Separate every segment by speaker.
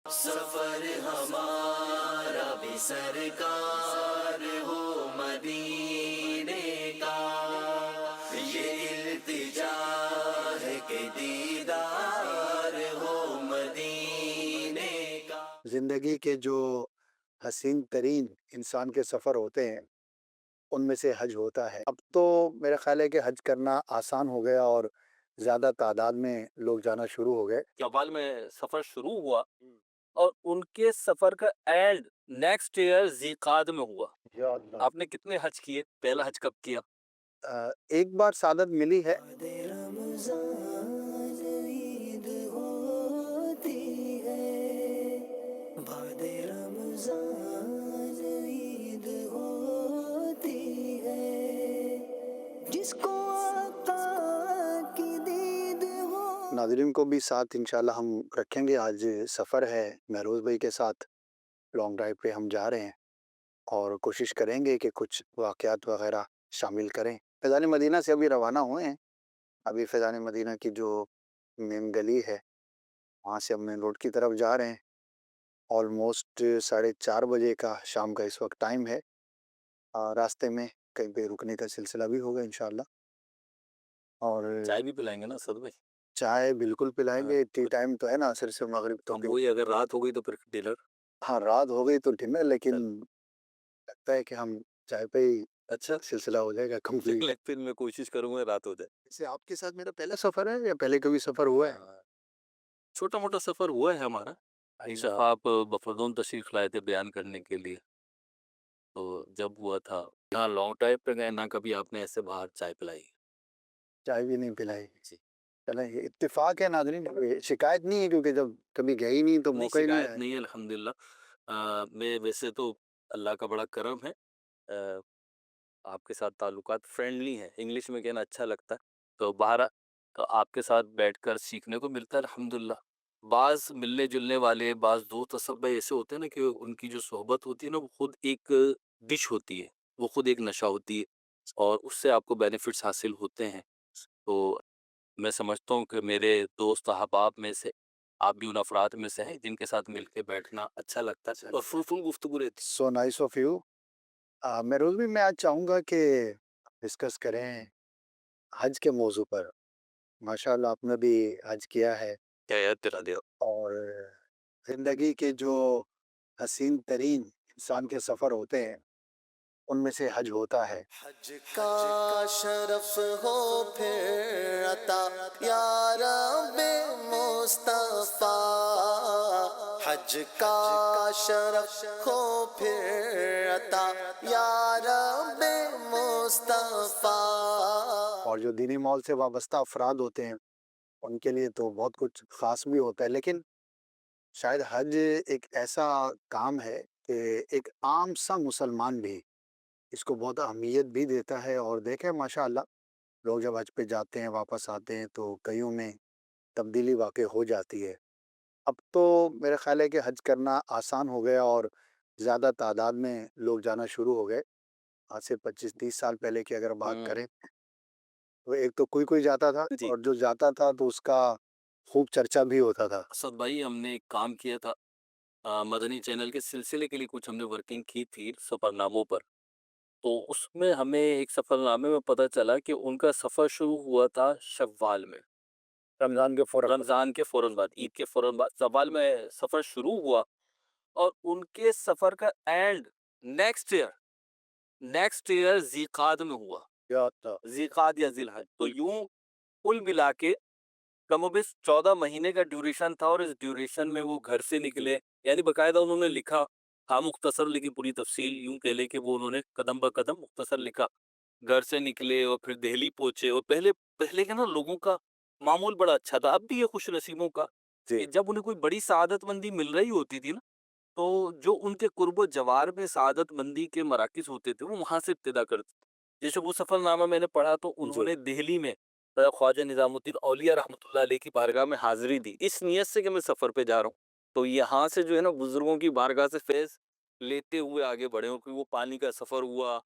Speaker 1: سفر ہمارا بھی سرکار ہو مدینے کا، یہ التجا ہے کہ دیدار ہو مدینے کا۔
Speaker 2: زندگی کے جو حسین ترین انسان کے سفر ہوتے ہیں ان میں سے حج ہوتا ہے۔ اب تو میرا خیال ہے کہ حج کرنا آسان ہو گیا اور زیادہ تعداد میں لوگ جانا شروع ہو گئے۔
Speaker 3: شوال میں سفر شروع ہوا اور ان کے سفر کا اینڈ نیکسٹ ایئر ذیقعد میں ہوا۔
Speaker 2: یا اللہ،
Speaker 3: آپ نے کتنے حج کیے؟ پہلا حج کب کیا؟
Speaker 2: ایک بار سعادت ملی ہے۔
Speaker 1: رمضان عید ہوتی ہے، بعد رمضان عید ہوتی ہے، جس کو آقا کی دید ہو۔
Speaker 2: ناظرین کو بھی ساتھ انشاءاللہ ہم رکھیں گے۔ آج سفر ہے مہروز بھائی کے ساتھ، لانگ ڈرائیو پہ ہم جا رہے ہیں اور کوشش کریں گے کہ کچھ واقعات وغیرہ شامل کریں۔ فیضان مدینہ سے ابھی روانہ ہوئے ہیں۔ ابھی فیضان مدینہ کی جو مین گلی ہے وہاں سے ہم مین روڈ کی طرف جا رہے ہیں۔ آلموسٹ 4:30 بجے کا شام کا اس وقت ٹائم ہے۔ راستے میں کہیں پہ رکنے کا سلسلہ بھی ہوگا انشاءاللہ، اور
Speaker 3: چائے بھی پلائیں گے نا سد بھائی؟
Speaker 2: چائے بالکل پلائیں گے۔ ٹی ٹائم تو ہے نا، عصر سے مغرب تو
Speaker 3: وہی اگر رات ہو گئی تو پھر ڈنر۔
Speaker 2: ہاں رات ہو گئی تو ڈنر، لیکن لگتا ہے کہ ہم چائے پہ ہی
Speaker 3: اچھا
Speaker 2: سلسلہ ہو جائے گا کمپلیٹ۔
Speaker 3: پھر میں کوشش کروں گا رات ہو جائے۔
Speaker 2: اسے آپ کے ساتھ میرا پہلا سفر ہے یا پہلے کبھی سفر ہوا ہے؟
Speaker 3: چھوٹا موٹا سفر ہوا ہے ہمارا۔ ایک دفعہ آپ بفردون تشریف لائے تھے بیان کرنے کے لیے، تو جب ہوا تھا نہ لانگ ڈرائیو پہ گئے، نہ کبھی آپ نے ایسے باہر چائے پلائی۔
Speaker 2: چائے بھی نہیں پلائی؟
Speaker 3: جی
Speaker 2: چلیں یہ اتفاق ہے ناظرین، شکایت نہیں ہے کیونکہ جب کبھی گئے ہی نہیں تو
Speaker 3: نہیں،
Speaker 2: موقع ہی نہیں
Speaker 3: شکایت
Speaker 2: ہے۔
Speaker 3: نہیں ہے الحمدللہ۔ میں ویسے تو اللہ کا بڑا کرم ہے، آپ کے ساتھ تعلقات فرینڈلی ہیں، انگلش میں کہنا اچھا لگتا ہے، تو باہر تو آپ کے ساتھ بیٹھ کر سیکھنے کو ملتا ہے الحمدللہ۔ بعض ملنے جلنے والے، بعض دوست اسب ایسے ہوتے ہیں نا کہ ان کی جو صحبت ہوتی ہے نا وہ خود ایک ڈش ہوتی ہے، وہ خود ایک نشہ ہوتی ہے، اور اس سے آپ کو بینیفٹس حاصل ہوتے ہیں۔ تو میں سمجھتا ہوں کہ میرے دوست احباب میں سے آپ بھی ان افراد میں سے ہیں جن کے ساتھ مل کے بیٹھنا اچھا لگتا ہے اور فروٹفل گفتگو رہتی ہے۔
Speaker 2: So nice of you. Mehroz بھی میں آج چاہوں گا کہ ڈسکس کریں حج کے موضوع پر۔ ماشاءاللہ آپ نے بھی حج کیا ہے،
Speaker 3: کیا یاد دلا دیا۔
Speaker 2: اور زندگی کے جو حسین ترین انسان کے سفر ہوتے ہیں ان میں سے حج ہوتا ہے۔
Speaker 1: حج کا شرف ہو پھر عطا یا رب مصطفیٰ، حج کا شرف ہو پھر عطا یا رب مصطفیٰ۔
Speaker 2: اور جو دینی ماحول سے وابستہ افراد ہوتے ہیں ان کے لیے تو بہت کچھ خاص بھی ہوتا ہے، لیکن شاید حج ایک ایسا کام ہے کہ ایک عام سا مسلمان بھی اس کو بہت اہمیت بھی دیتا ہے۔ اور دیکھیں ماشاءاللہ لوگ جب حج پہ جاتے ہیں واپس آتے ہیں تو کئیوں میں تبدیلی واقع ہو جاتی ہے۔ اب تو میرا خیال ہے کہ حج کرنا آسان ہو گیا اور زیادہ تعداد میں لوگ جانا شروع ہو گئے۔ آج سے 25-30 سال پہلے کی اگر بات کریں تو ایک تو کوئی جاتا تھا،
Speaker 3: جی
Speaker 2: اور جو جاتا تھا تو اس کا خوب چرچا بھی ہوتا تھا۔
Speaker 3: اسد بھائی، ہم نے ایک کام کیا تھا، مدنی چینل کے سلسلے کے لیے کچھ ہم نے ورکنگ کی تھی سفر ناموں پر، تو اس میں ہمیں ایک سفر نامے میں پتہ چلا کہ ان کا سفر شروع ہوا تھا شوال میں،
Speaker 2: رمضان کے
Speaker 3: فوراً بعد، عید کے فوراً بعد شوال میں سفر شروع ہوا، اور ان کے سفر کا اینڈ نیکسٹ ایئر ذیقعد میں ہوا، ذیقعد یا ذی الحج۔ تو یوں کل ملا کے کم و بیش 14 مہینے کا ڈیوریشن تھا، اور اس ڈیوریشن میں وہ گھر سے نکلے، یعنی باقاعدہ انہوں نے لکھا، ہاں مختصر لیکن پوری تفصیل یوں کہہ لے کہ وہ انہوں نے قدم بہ قدم مختصر لکھا۔ گھر سے نکلے اور پھر دہلی پہنچے، اور پہلے کے نا لوگوں کا معمول بڑا اچھا تھا، اب بھی یہ خوش نصیبوں کا کہ جب انہیں کوئی بڑی سعادت مندی مل رہی ہوتی تھی نا، تو جو ان کے قرب و جوار میں سعادت مندی کے مراکز ہوتے تھے وہ وہاں سے ابتدا کرتے۔ جیسے وہ سفر نامہ میں نے پڑھا تو انہوں نے دہلی میں خواجہ نظام الدین اولیاء رحمۃ اللہ علیہ کی بارگاہ میں حاضری دی، اس نیت سے کہ میں سفر پہ جا رہا ہوں، تو یہاں سے جو ہے نا بزرگوں کی بارگاہ سے فیض لیتے ہوئے آگے بڑھے ہوں، کیونکہ وہ پانی کا سفر ہوا،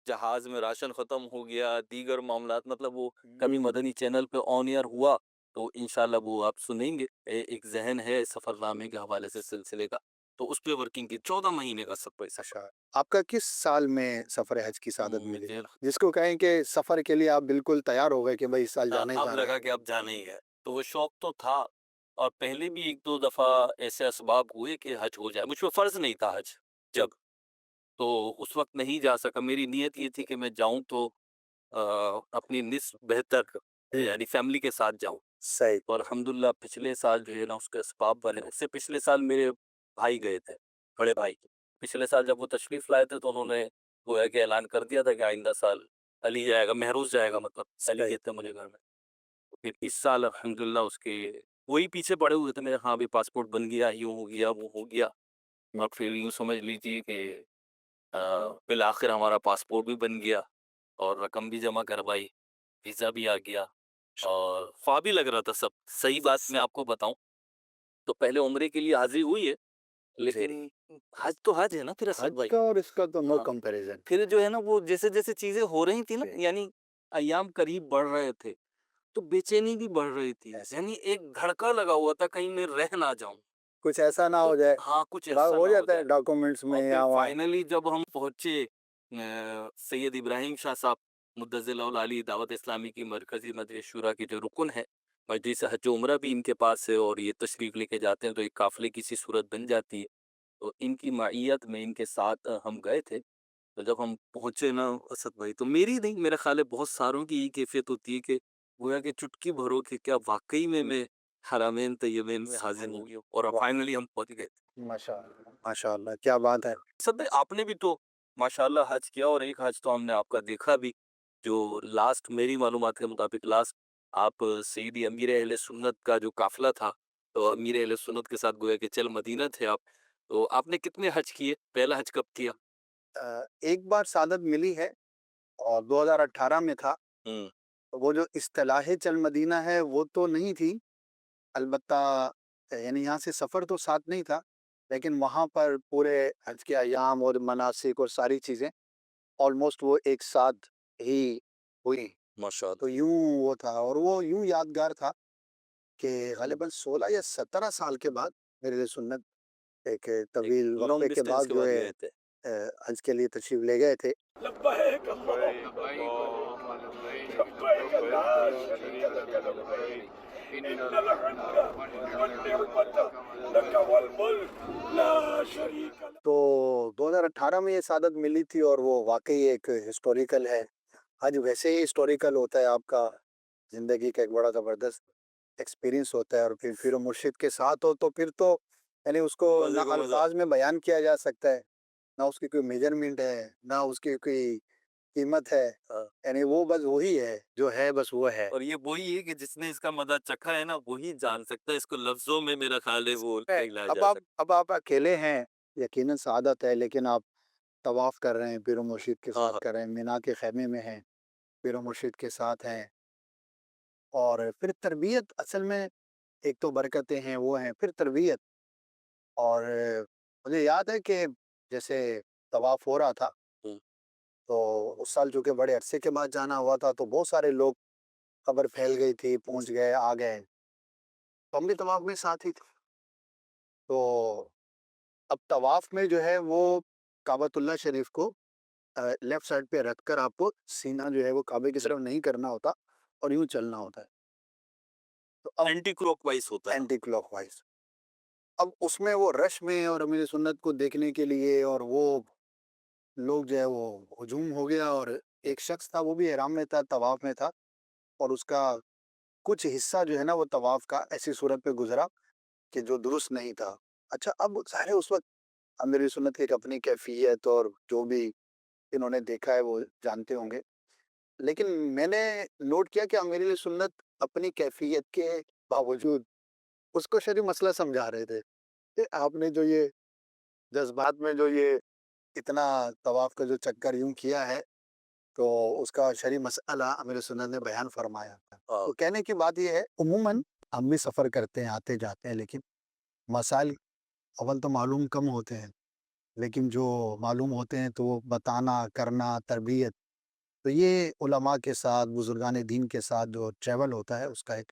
Speaker 3: جہاز میں راشن ختم ہو گیا، دیگر معاملات، مطلب وہ کبھی مدنی چینل پہ آن ایئر ہوا تو انشاءاللہ وہ آپ سنیں گے. ایک ذہن ہے سفر نامے کے حوالے سے سلسلے کا, تو اس پہ ورکنگ کی 14 مہینے کا سب سفر.
Speaker 2: اچھا، آپ کا کس سال میں سفر حج کی سعادت ملی،
Speaker 3: مجھے
Speaker 2: جس کو کہیں کہ سفر کے لیے آپ بالکل تیار ہو گئے کہ بھائی اس سال جانا ہی
Speaker 3: اب
Speaker 2: جانا ہے؟
Speaker 3: لگا کہ اب جانا ہی ہے. تو وہ شوق تو تھا, اور پہلے بھی ایک دو دفعہ ایسے اسباب ہوئے کہ حج ہو جائے. مجھ پہ فرض نہیں تھا حج جب, تو اس وقت نہیں جا سکا. میری نیت یہ تھی کہ میں جاؤں تو اپنی نصف بہتر یعنی فیملی کے ساتھ جاؤں.
Speaker 2: صحیح.
Speaker 3: تو الحمدللہ پچھلے سال جو ہے نا اس کے اسباب بنے. اس سے پچھلے سال میرے بھائی گئے تھے, بڑے بھائی. پچھلے سال جب وہ تشریف لائے تھے تو انہوں نے گویا کہ اعلان کر دیا تھا کہ آئندہ سال علی جائے گا, مہروز جائے گا, مطلب علی
Speaker 2: صحیح.
Speaker 3: کہتے ہیں مجھے گھر میں. تو پھر اس سال الحمدللہ اس کے وہی پیچھے پڑے ہوئے تھے میرے. ہاں بھی پاسپورٹ بن گیا, یوں ہو گیا, وہ ہو گیا. اور پھر یوں سمجھ لیجیے کہ بالآخر ہمارا پاسپورٹ بھی بن گیا, اور رقم بھی جمع کروائی, ویزا بھی آ گیا, اور خواہ بھی لگ رہا تھا سب. صحیح بات میں آپ کو بتاؤں تو پہلے عمرے کے لیے حاضری ہوئی ہے, لیکن حج تو حج ہے نا پھر اسد
Speaker 2: حج
Speaker 3: بھائی.
Speaker 2: کا اور اس کا تو نو
Speaker 3: ہاں.
Speaker 2: کمپیریزن.
Speaker 3: پھر جو ہے نا وہ جیسے جیسے چیزیں ہو رہی تھی نا, یعنی ایام قریب بڑھ رہے تھے تو بے چینی بھی بڑھ رہی تھی. یعنی ایک دھڑکا لگا ہوا تھا کہیں میں رہ نہ جاؤں,
Speaker 2: کچھ ایسا نہ ہو جائے.
Speaker 3: ہاں کچھ
Speaker 2: بات
Speaker 3: ایسا
Speaker 2: ہو
Speaker 3: نہ ہو
Speaker 2: جاتا ہے
Speaker 3: جائے.
Speaker 2: ڈاکومنٹس
Speaker 3: اور
Speaker 2: میں
Speaker 3: پھر
Speaker 2: یا وہاں.
Speaker 3: فائنلی جب ہم پہنچے سید ابراہیم شاہ صاحب مدظل العالی دعوت اسلامی کی مرکزی مجلس شورا کی جو رکن ہے, مجلس حج و عمرہ بھی ان کے پاس ہے, اور یہ تشریف لے کے جاتے ہیں تو ایک قافلے کی سی صورت بن جاتی ہے. تو ان کی معیت میں ان کے ساتھ ہم گئے تھے. تو جب ہم پہنچے نا اسد بھائی, تو میری نہیں, میرا خیال ہے بہت ساروں کی یہ کیفیت ہوتی ہے کہ گویا کہ چٹکی بھرو کہ کیا واقعی میں حرمین طیبین میں حاضر ہو گیا, اور فائنلی ہم پہنچ گئے.
Speaker 2: ماشاء اللہ ماشاء اللہ, کیا بات ہے.
Speaker 3: اسد بھائی آپ نے بھی تو ماشاءاللہ حج کیا, اور ایک حج تو ہم نے آپ کا دیکھا بھی, جو لاسٹ میری معلومات کے مطابق لاسٹ آپ سیدی امیر اہل سنت کا جو قافلہ تھا, تو امیر اہل سنت کے ساتھ گویا کہ چل مدینہ تھے آپ. تو آپ نے کتنے حج کیے, پہلا حج کب کیا؟
Speaker 2: ایک بار سعادت ملی ہے اور 2018 میں تھا. وہ جو اصطلاح چل مدینہ ہے وہ تو نہیں تھی, البتہ یعنی یہاں سے سفر تو ساتھ نہیں تھا, لیکن وہاں پر پورے حج کے ایام اور مناسک اور ساری چیزیں آلموسٹ وہ ایک ساتھ ہی ہوئی.
Speaker 3: ماشاءاللہ.
Speaker 2: تو یوں وہ تھا, اور وہ یوں یادگار تھا کہ غالباً 16 یا 17 سال کے بعد میرے لیے سنت ایک طویل وقفے کے بعد جو ہے حج کے لیے تشریف لے گئے تھے. تو 2018 میں یہ سعادت ملی تھی, اور وہ واقعی ایک ہسٹوریکل ہے. حج ویسے ہی ہسٹوریکل ہوتا ہے, آپ کا زندگی کا ایک بڑا زبردست ایکسپیرینس ہوتا ہے, اور پھر پیر و مرشد کے ساتھ ہو تو پھر تو یعنی اس کو نہ الفاظ میں بیان کیا جا سکتا ہے, نہ اس کی کوئی میجرمنٹ ہے, نہ اس کی کوئی قیمت ہے. یعنی وہ بس وہی ہے جو ہے, بس وہ ہے.
Speaker 3: اور یہ وہی ہے کہ جس نے اس کا مزہ چکھا ہے نا وہی جان سکتا ہے اس کو. لفظوں میں میرا خیال ہے وہ نہیں لایا جا سکتا.
Speaker 2: اب آپ اکیلے ہیں, یقیناً سعادت ہے, لیکن آپ طواف کر رہے ہیں, پیر و مرشد کے ساتھ کر رہے ہیں, مینا کے خیمے میں ہیں, پیر و مرشد کے ساتھ ہیں, اور پھر تربیت اصل میں ایک تو برکتیں ہیں وہ ہیں, پھر تربیت. اور مجھے یاد ہے کہ جیسے طواف ہو رہا تھا تو اس سال چونکہ بڑے عرصے کے بعد جانا ہوا تھا تو بہت سارے لوگ, خبر پھیل گئی تھی, پہنچ گئے, آ گئے, تو ہم بھی طواف میں ساتھ ہی تھے. تو اب طواف میں جو ہے وہ کعبۃ اللہ شریف کو لیفٹ سائڈ پہ رکھ کر آپ کو سینہ جو ہے وہ کعبے کی طرف نہیں کرنا ہوتا, اور یوں چلنا ہوتا ہے. تو اب
Speaker 3: اینٹی کلوک وائز ہوتا ہے.
Speaker 2: Anti clockwise. اب اس میں وہ رش میں اور امیر سنت کو دیکھنے کے لیے, اور وہ لوگ جو ہے وہ ہجوم ہو گیا, اور ایک شخص تھا وہ بھی احرام میں تھا, طواف میں تھا, اور اس کا کچھ حصہ جو ہے نا وہ طواف کا ایسی صورت پہ گزرا کہ جو درست نہیں تھا. اچھا, اب ظاہر ہے اس وقت امیر سنت کی ایک اپنی کیفیت, اور جو بھی انہوں نے دیکھا ہے وہ جانتے ہوں گے, لیکن میں نے نوٹ کیا کہ امیر سنت اپنی کیفیت کے باوجود اس کو شریف مسئلہ سمجھا رہے تھے کہ آپ نے جو یہ جذبات میں جو یہ اتنا طواف کا جو چکر یوں کیا ہے, تو اس کا شرعی مسئلہ امیر سنت نے بیان فرمایا. تو کہنے کی بات یہ ہے, عموماً ہم بھی سفر کرتے ہیں, آتے جاتے ہیں, لیکن مسائل اول تو معلوم کم ہوتے ہیں, لیکن جو معلوم ہوتے ہیں تو وہ بتانا, کرنا, تربیت, تو یہ علماء کے ساتھ, بزرگان دین کے ساتھ جو ٹریول ہوتا ہے اس کا ایک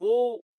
Speaker 3: وہ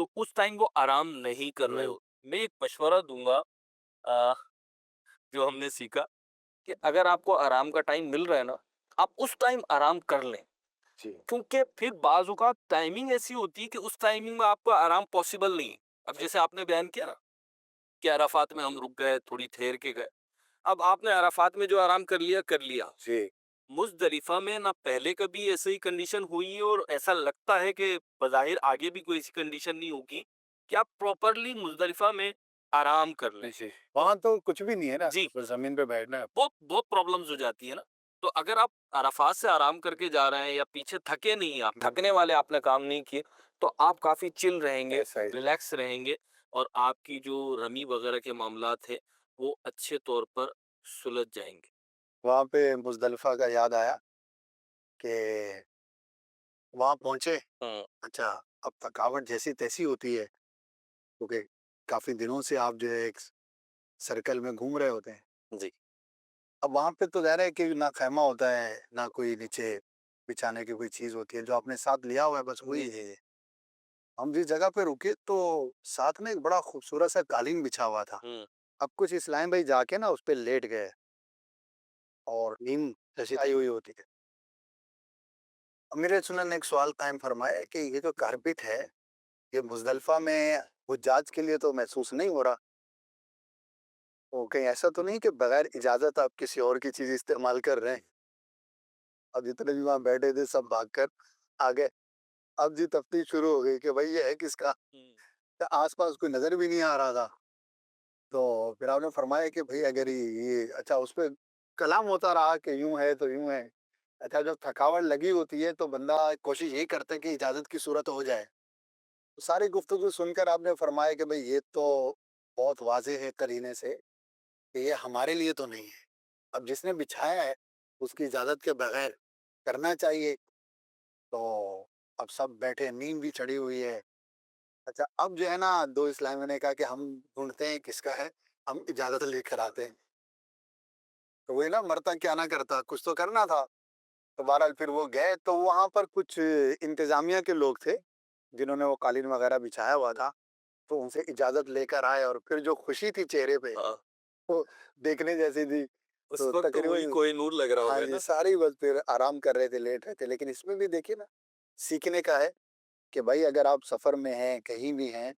Speaker 3: تو اس ٹائم وہ آرام نہیں کر رہے ہو. میں ایک مشورہ دوں گا جو ہم نے سیکھا کہ اگر آپ کو آرام کا ٹائم مل رہا ہے نا, آپ اس ٹائم آرام کر لیں, کیونکہ پھر بعض اوقات ٹائمنگ ایسی ہوتی ہے کہ اس ٹائمنگ میں آپ کو آرام پاسبل نہیں. اب جیسے آپ نے بیان کیا نا کہ عرفات میں ہم رک گئے, تھوڑی ٹھہر کے گئے, اب آپ نے عرفات میں جو آرام کر لیا. مزدلفہ میں نہ پہلے کبھی ایسی کنڈیشن ہوئی اور ایسا لگتا ہے کہ بظاہر آگے بھی کوئی ایسی کنڈیشن نہیں ہوگی کہ آپ پراپرلی مزدلفہ میں آرام کر لیں.
Speaker 2: وہاں تو کچھ بھی نہیں ہے نا,
Speaker 3: جی,
Speaker 2: زمین پہ بیٹھنا ہے.
Speaker 3: بہت پرابلمز ہو جاتی ہے نا. تو اگر آپ عرفات سے آرام کر کے جا رہے ہیں یا پیچھے تھکے نہیں, آپ تھکنے والے آپ نے کام نہیں کیے, تو آپ کافی چل رہیں گے, ریلیکس رہیں گے, اور آپ کی جو رمی وغیرہ کے معاملات ہیں وہ اچھے طور پر سلجھ جائیں گے.
Speaker 2: وہاں پہ مزدلفہ کا یاد آیا کہ وہاں پہنچے, اچھا اب تھکاوٹ جیسی تیسی ہوتی ہے کیونکہ کافی دنوں سے آپ جو ہے ایک سرکل میں گھوم رہے ہوتے ہیں.
Speaker 3: جی,
Speaker 2: اب وہاں پہ تو ظاہر ہے کہ نہ خیمہ ہوتا ہے, نہ کوئی نیچے بچھانے کی کوئی چیز ہوتی ہے, جو آپ نے ساتھ لیا ہوا ہے بس وہی ہے. ہم جس جگہ پہ رکے تو ساتھ میں ایک بڑا خوبصورت سا قالین بچھا ہوا تھا. اب کچھ اسلام بھائی جا کے نا اس پہ لیٹ گئے اور نیند جیسی آئی ہوئی ہوتی ہے. امیر سنن نے ایک سوال قائم فرمایا کہ یہ جو کارپیٹ ہے یہ مزدلفہ میں حجاج کے لیے تو محسوس نہیں ہو رہا, وہ کہیں ایسا تو نہیں کہ بغیر اجازت آپ کسی اور کی چیز استعمال کر رہے ہیں. اب جتنے بھی وہاں بیٹھے تھے سب بھاگ کر آ گئے. اب جی تفتیش شروع ہو گئی کہ بھائی یہ ہے کس کا, آس پاس کوئی نظر بھی نہیں آ رہا تھا. تو پھر آپ نے فرمایا کہ بھائی اگر یہ اچھا اس پہ کلام ہوتا رہا کہ یوں ہے تو یوں ہے. اچھا جب تھکاوٹ لگی ہوتی ہے تو بندہ کوشش یہی کرتا ہے کہ اجازت کی صورت ہو جائے. تو ساری گفتگو سن کر آپ نے فرمایا کہ بھائی یہ تو بہت واضح ہے قرینے سے کہ یہ ہمارے لیے تو نہیں ہے, اب جس نے بچھایا ہے اس کی اجازت کے بغیر کرنا چاہیے. تو اب سب بیٹھے, نیند بھی چڑھی ہوئی ہے. اچھا اب جو ہے نا دو اسلامیوں نے کہا کہ ہم ڈھونڈتے ہیں کس کا ہے, ہم اجازت لے کر آتے ہیں. تو وہی نا مرتا کیا نہ کرتا, کچھ تو کرنا تھا. تو بہرحال پھر وہ گئے تو وہاں پر کچھ انتظامیہ کے لوگ تھے جنہوں نے وہ قالین وغیرہ بچھایا ہوا تھا, تو ان سے اجازت لے کر آئے. اور پھر جو خوشی تھی چہرے پہ وہ دیکھنے جیسی تھی.
Speaker 3: اس
Speaker 2: تو
Speaker 3: وقت وہی
Speaker 2: تقریباً
Speaker 3: کوئی نور لگ رہا
Speaker 2: ہاں
Speaker 3: ہوگا
Speaker 2: جی
Speaker 3: نا.
Speaker 2: ساری بس پھر آرام کر رہے تھے, لیٹ رہے تھے. لیکن اس میں بھی دیکھیے نا سیکھنے کا ہے کہ بھائی اگر آپ سفر میں ہیں کہیں بھی ہیں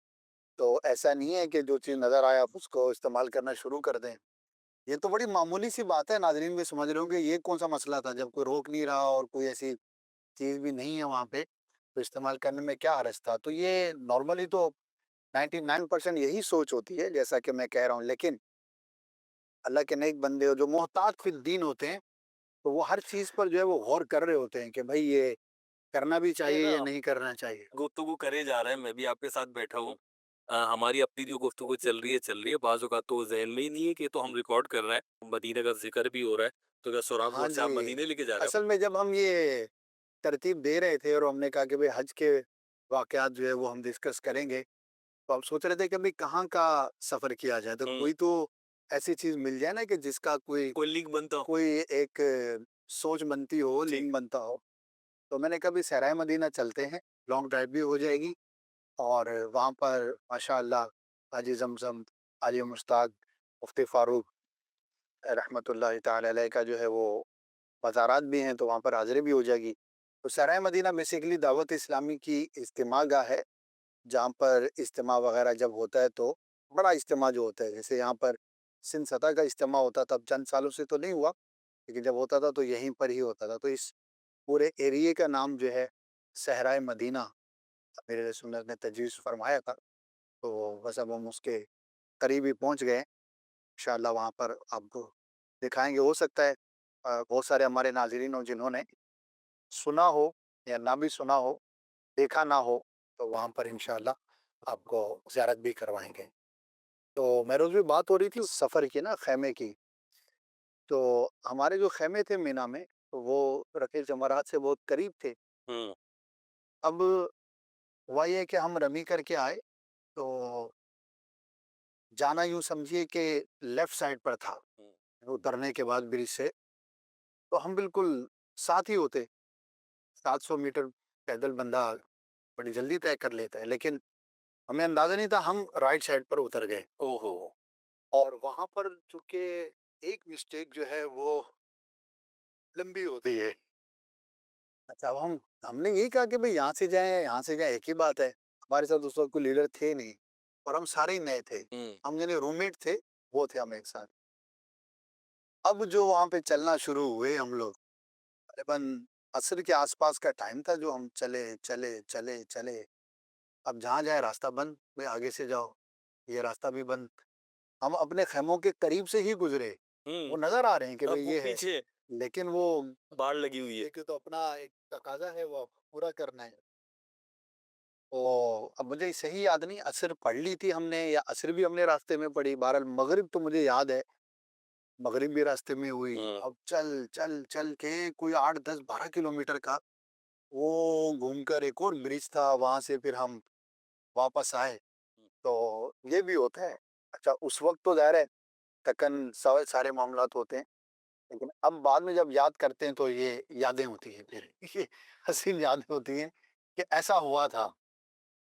Speaker 2: تو ایسا نہیں ہے کہ جو چیز نظر آئے آپ اس کو استعمال کرنا شروع کر دیں. یہ تو بڑی معمولی سی بات ہے, ناظرین بھی سمجھ رہے ہوں گے یہ کون سا مسئلہ تھا, جب کوئی روک نہیں رہا اور کوئی ایسی چیز بھی نہیں ہے وہاں پہ تو استعمال کرنے میں کیا حرج تھا. تو یہ نارملی تو 99% یہی سوچ ہوتی ہے جیسا کہ میں کہہ رہا ہوں. لیکن اللہ کے نیک بندے جو محتاط فی الدین ہوتے ہیں تو وہ ہر چیز پر جو ہے وہ غور کر رہے ہوتے ہیں کہ بھائی یہ کرنا بھی چاہیے یا نہیں کرنا چاہیے.
Speaker 3: گفتگو کرے جا رہے ہیں, میں بھی آپ کے ساتھ بیٹھا ہوں, ہماری اپنی جو گفتگو چل رہی ہے بعض اوقات تو ذہن میں ہی نہیں ہے کہ تو ہم ریکارڈ کر رہے ہیں, مدینے کا ذکر بھی ہو رہا ہے, تو کیا سوراب
Speaker 2: ہاں
Speaker 3: روڈ سے آپ
Speaker 2: جی,
Speaker 3: مدینے لے کے جا رہے
Speaker 2: اصل میں جب ہم یہ ترتیب دے رہے تھے اور ہم نے کہا کہ بھئی حج کے واقعات جو ہے وہ ہم ڈسکس کریں گے, تو ہم سوچ رہے تھے کہ بھئی کہاں کا سفر کیا جائے, تو کوئی تو ایسی چیز مل جائے نا کہ جس کا کوئی
Speaker 3: لنک بنتا ہو.
Speaker 2: کوئی ایک سوچ بنتی ہو, لنک بنتا ہو. تو میں نے کہا بھی صحرائے مدینہ چلتے ہیں, لانگ ڈرائیو بھی ہو جائے گی, اور وہاں پر ماشاء اللہ حاجی زمزم, حاجی مشتاق, مفتی فاروق رحمۃ اللہ تعالی علیہ کا جو ہے وہ مزارات بھی ہیں, تو وہاں پر حاضری بھی ہو جائے گی. تو صحرائے مدینہ بیسیکلی دعوت اسلامی کی اجتماع گاہ ہے, جہاں پر اجتماع وغیرہ جب ہوتا ہے تو بڑا اجتماع جو ہوتا ہے, جیسے یہاں پر سندھ سطح کا اجتماع ہوتا تھا, اب چند سالوں سے تو نہیں ہوا لیکن جب ہوتا تھا تو یہیں پر ہی ہوتا تھا. تو اس پورے ایریے کا نام جو ہے صحرائے مدینہ میرے سنت نے تجویز فرمایا تھا. تو بس اب ہم اس کے قریب ہی پہنچ گئے, انشاءاللہ وہاں پر آپ کو دکھائیں گے. ہو سکتا ہے بہت سارے ہمارے ناظرین ہوں جنہوں نے سنا ہو یا نہ بھی سنا ہو, دیکھا نہ ہو, تو وہاں پر انشاءاللہ آپ کو زیارت بھی کروائیں گے. تو میروز بھی بات ہو رہی تھی سفر کی نا, خیمے کی. تو ہمارے جو خیمے تھے مینا میں وہ رکیع جمرات سے بہت قریب تھے. اب ہوا یہ کہ ہم رمی کر کے آئے تو جانا یوں سمجھیے کہ لیفٹ سائڈ پر تھا, اترنے کے بعد برج سے تو ہم بالکل ساتھ ہی ہوتے, 700 میٹر پیدل بندہ بڑی جلدی طے کر لیتا ہے. لیکن ہمیں اندازہ نہیں تھا، ہم رائٹ سائڈ پر اتر گئے
Speaker 3: اوہو
Speaker 2: اور وہاں پر چونکہ ایک مسٹیک جو ہے وہ لمبی ہوتی ہے. اچھا اب ہم نے یہی کہا کہ بھئی یہاں سے جائیں ایک ہی بات ہے. ہمارے ساتھ اس وقت کوئی لیڈر تھے نہیں اور ہم سارے ہی نئے تھے. ہم جنہیں روم میٹ تھے وہ تھے ہم ایک ساتھ. اب جو وہاں پہ چلنا شروع ہوئے ہم لوگ، تقریباً عصر کے آس پاس کا ٹائم تھا جو ہم چلے. اب جہاں جائیں راستہ بند، بھئی آگے سے جاؤ، یہ راستہ بھی بند. ہم اپنے خیموں کے قریب سے ہی گزرے، وہ نظر آ رہے ہیں کہ بھئی یہ ہے،
Speaker 3: پیچھے
Speaker 2: لیکن وہ
Speaker 3: باڑ لگی ہوئی ہے.
Speaker 2: ایک تو اپنا ایک تقاضا ہے وہ پورا کرنا ہے. اب مجھے صحیح یاد نہیں عصر پڑھ لی تھی ہم نے یا عصر بھی ہم نے راستے میں پڑھی. بہرحال مغرب تو مجھے یاد ہے، مغرب بھی راستے میں ہوئی. اب چل کے کوئی 8 10 12 کلومیٹر کا وہ گھوم کر ایک اور برج تھا، وہاں سے پھر ہم واپس آئے. تو یہ بھی ہوتا ہے. اچھا اس وقت تو ظاہر ہے تکن سارے معاملات ہوتے ہیں، لیکن اب بعد میں جب یاد کرتے ہیں تو یہ یادیں ہوتی ہیں، پھر یہ حسین یادیں ہوتی ہیں کہ ایسا ہوا تھا.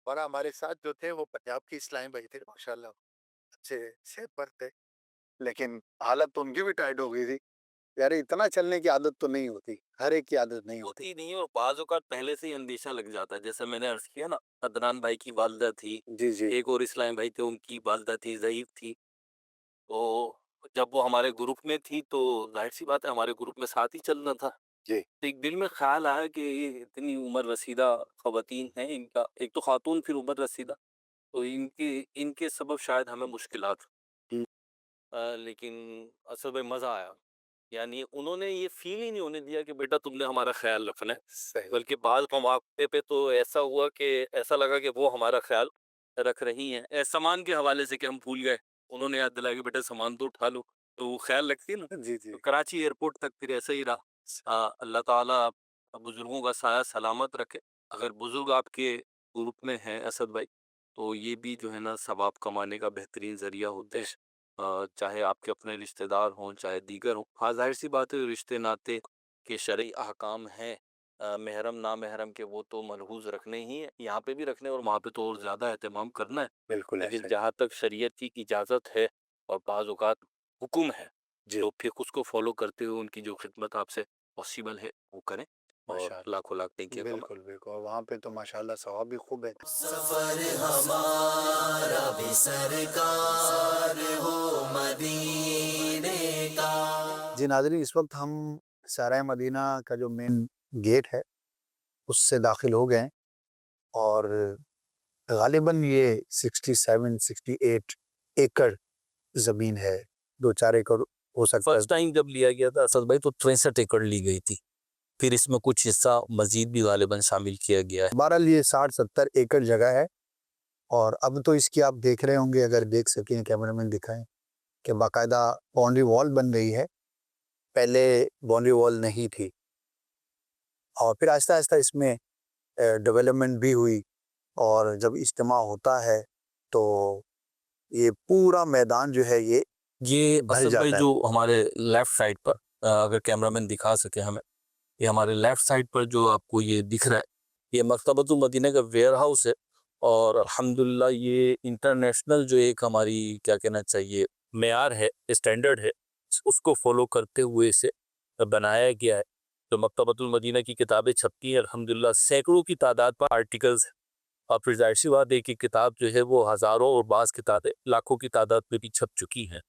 Speaker 2: اور ہمارے ساتھ جو تھے وہ پنجاب کی اسلام بھائی تھے، ماشاءاللہ اچھے صحت پر تھے، لیکن حالت تو ان کی بھی ٹائٹ ہو گئی تھی. یار اتنا چلنے کی عادت تو نہیں ہوتی، ہر ایک کی عادت نہیں ہوتی.
Speaker 3: ہوتی نہیں، اور بعض اوقات پہلے سے ہی اندیشہ لگ جاتا ہے. جیسے میں نے عرض کیا نا، عدنان بھائی کی والدہ تھی،
Speaker 2: جی جی
Speaker 3: ایک اور اسلام بھائی تھے، ان کی والدہ تھی، ضعیف تھی. تو جب وہ ہمارے گروپ میں تھی تو ظاہر سی بات ہے ہمارے گروپ میں ساتھ ہی چلنا تھا.
Speaker 2: جی
Speaker 3: تو ایک دل میں خیال آیا کہ یہ اتنی عمر رسیدہ خواتین ہیں، ان کا ایک تو خاتون پھر عمر رسیدہ، تو ان کے سبب شاید ہمیں مشکلات.
Speaker 2: ہم۔
Speaker 3: لیکن اصل میں مزہ آیا. یعنی انہوں نے یہ فیل ہی نہیں ہونے دیا کہ بیٹا تم نے ہمارا خیال رکھنا ہے،
Speaker 2: صحیح.
Speaker 3: بلکہ بعض مواقع پہ تو ایسا ہوا کہ ایسا لگا کہ وہ ہمارا خیال رکھ رہی ہیں. سامان کے حوالے سے کہ ہم بھول گئے، انہوں نے یاد دلایا کہ بیٹا سامان تو اٹھا لو، تو وہ خیال رکھتی ہے نا.
Speaker 2: جی جی
Speaker 3: تو کراچی ایئرپورٹ تک پھر ایسا ہی رہا. اللہ تعالیٰ بزرگوں کا سایہ سلامت رکھے. اگر بزرگ آپ کے گروپ میں ہیں اسد بھائی، تو یہ بھی جو ہے نا ثواب کمانے کا بہترین ذریعہ ہوتے ہیں. چاہے آپ کے اپنے رشتہ دار ہوں چاہے دیگر ہوں. ہاں ظاہر سی بات ہے رشتے ناطے کے شرعی احکام ہیں، محرم نامحرم کے وہ تو ملحوظ رکھنے ہی ہیں، یہاں پہ بھی رکھنے اور وہاں پہ تو اور زیادہ اہتمام کرنا ہے.
Speaker 2: بالکل
Speaker 3: لیکن
Speaker 2: ایسا ہی.
Speaker 3: جہاں تک شریعت کی اجازت ہے اور بعض اوقات حکم ہے،
Speaker 2: جی
Speaker 3: تو پھر اس کو فالو کرتے ہوئے ان کی جو خدمت آپ سے پاسبل ہے وہ کریں، اور
Speaker 2: ماشاءاللہ.
Speaker 3: لاکھوں لاکھ نیکیاں کمائیں.
Speaker 2: بالکل بالکل، اور وہاں پہ تو ماشاءاللہ ثواب بھی خوب ہے.
Speaker 1: سفر ہمارا بھی سرکار ہو مدینے کا.
Speaker 2: جی ناظرین، اس وقت ہم سرائے مدینہ کا جو مین گیٹ ہے اس سے داخل ہو گئے ہیں، اور غالباً یہ 67-68 ایکڑ زمین ہے. 2-4 ایکڑ ہو سکتا ہے.
Speaker 3: فرسٹ ٹائم جب لیا گیا تھا اسد بھائی تو 63 ایکڑ لی گئی تھی، پھر اس میں کچھ حصہ مزید بھی غالباً شامل کیا گیا ہے.
Speaker 2: بہرحال یہ 60-70 ایکڑ جگہ ہے، اور اب تو اس کی آپ دیکھ رہے ہوں گے، اگر دیکھ سکیں کیمرہ مین دکھائیں کہ باقاعدہ باؤنڈری وال بن رہی ہے. پہلے باؤنڈری وال نہیں تھی، اور پھر آہستہ آہستہ اس میں ڈیولپمنٹ بھی ہوئی. اور جب اجتماع ہوتا ہے تو یہ پورا میدان جو ہے یہ بھر
Speaker 3: اسد بھائی
Speaker 2: جاتا ہے.
Speaker 3: جو ہمارے لیفٹ سائڈ پر، اگر کیمرہ مین دکھا سکے ہمیں، یہ ہمارے لیفٹ سائڈ پر جو آپ کو یہ دکھ رہا ہے، یہ مکتبۃ المدینہ کا ویئر ہاؤس ہے. اور الحمدللہ یہ انٹرنیشنل جو ایک ہماری کیا کہنا چاہیے معیار ہے، اسٹینڈرڈ ہے، اس کو فالو کرتے ہوئے اسے بنایا گیا ہے. تو مکتبۃ المدینہ کی کتابیں چھپتی ہیں الحمدللہ، سینکڑوں کی تعداد پر آرٹیکلز ہیں. اور پھر ظاہر سی بات ہے کہ کتاب جو ہے وہ ہزاروں اور بعض کتابیں لاکھوں کی تعداد میں بھی چھپ چکی ہیں.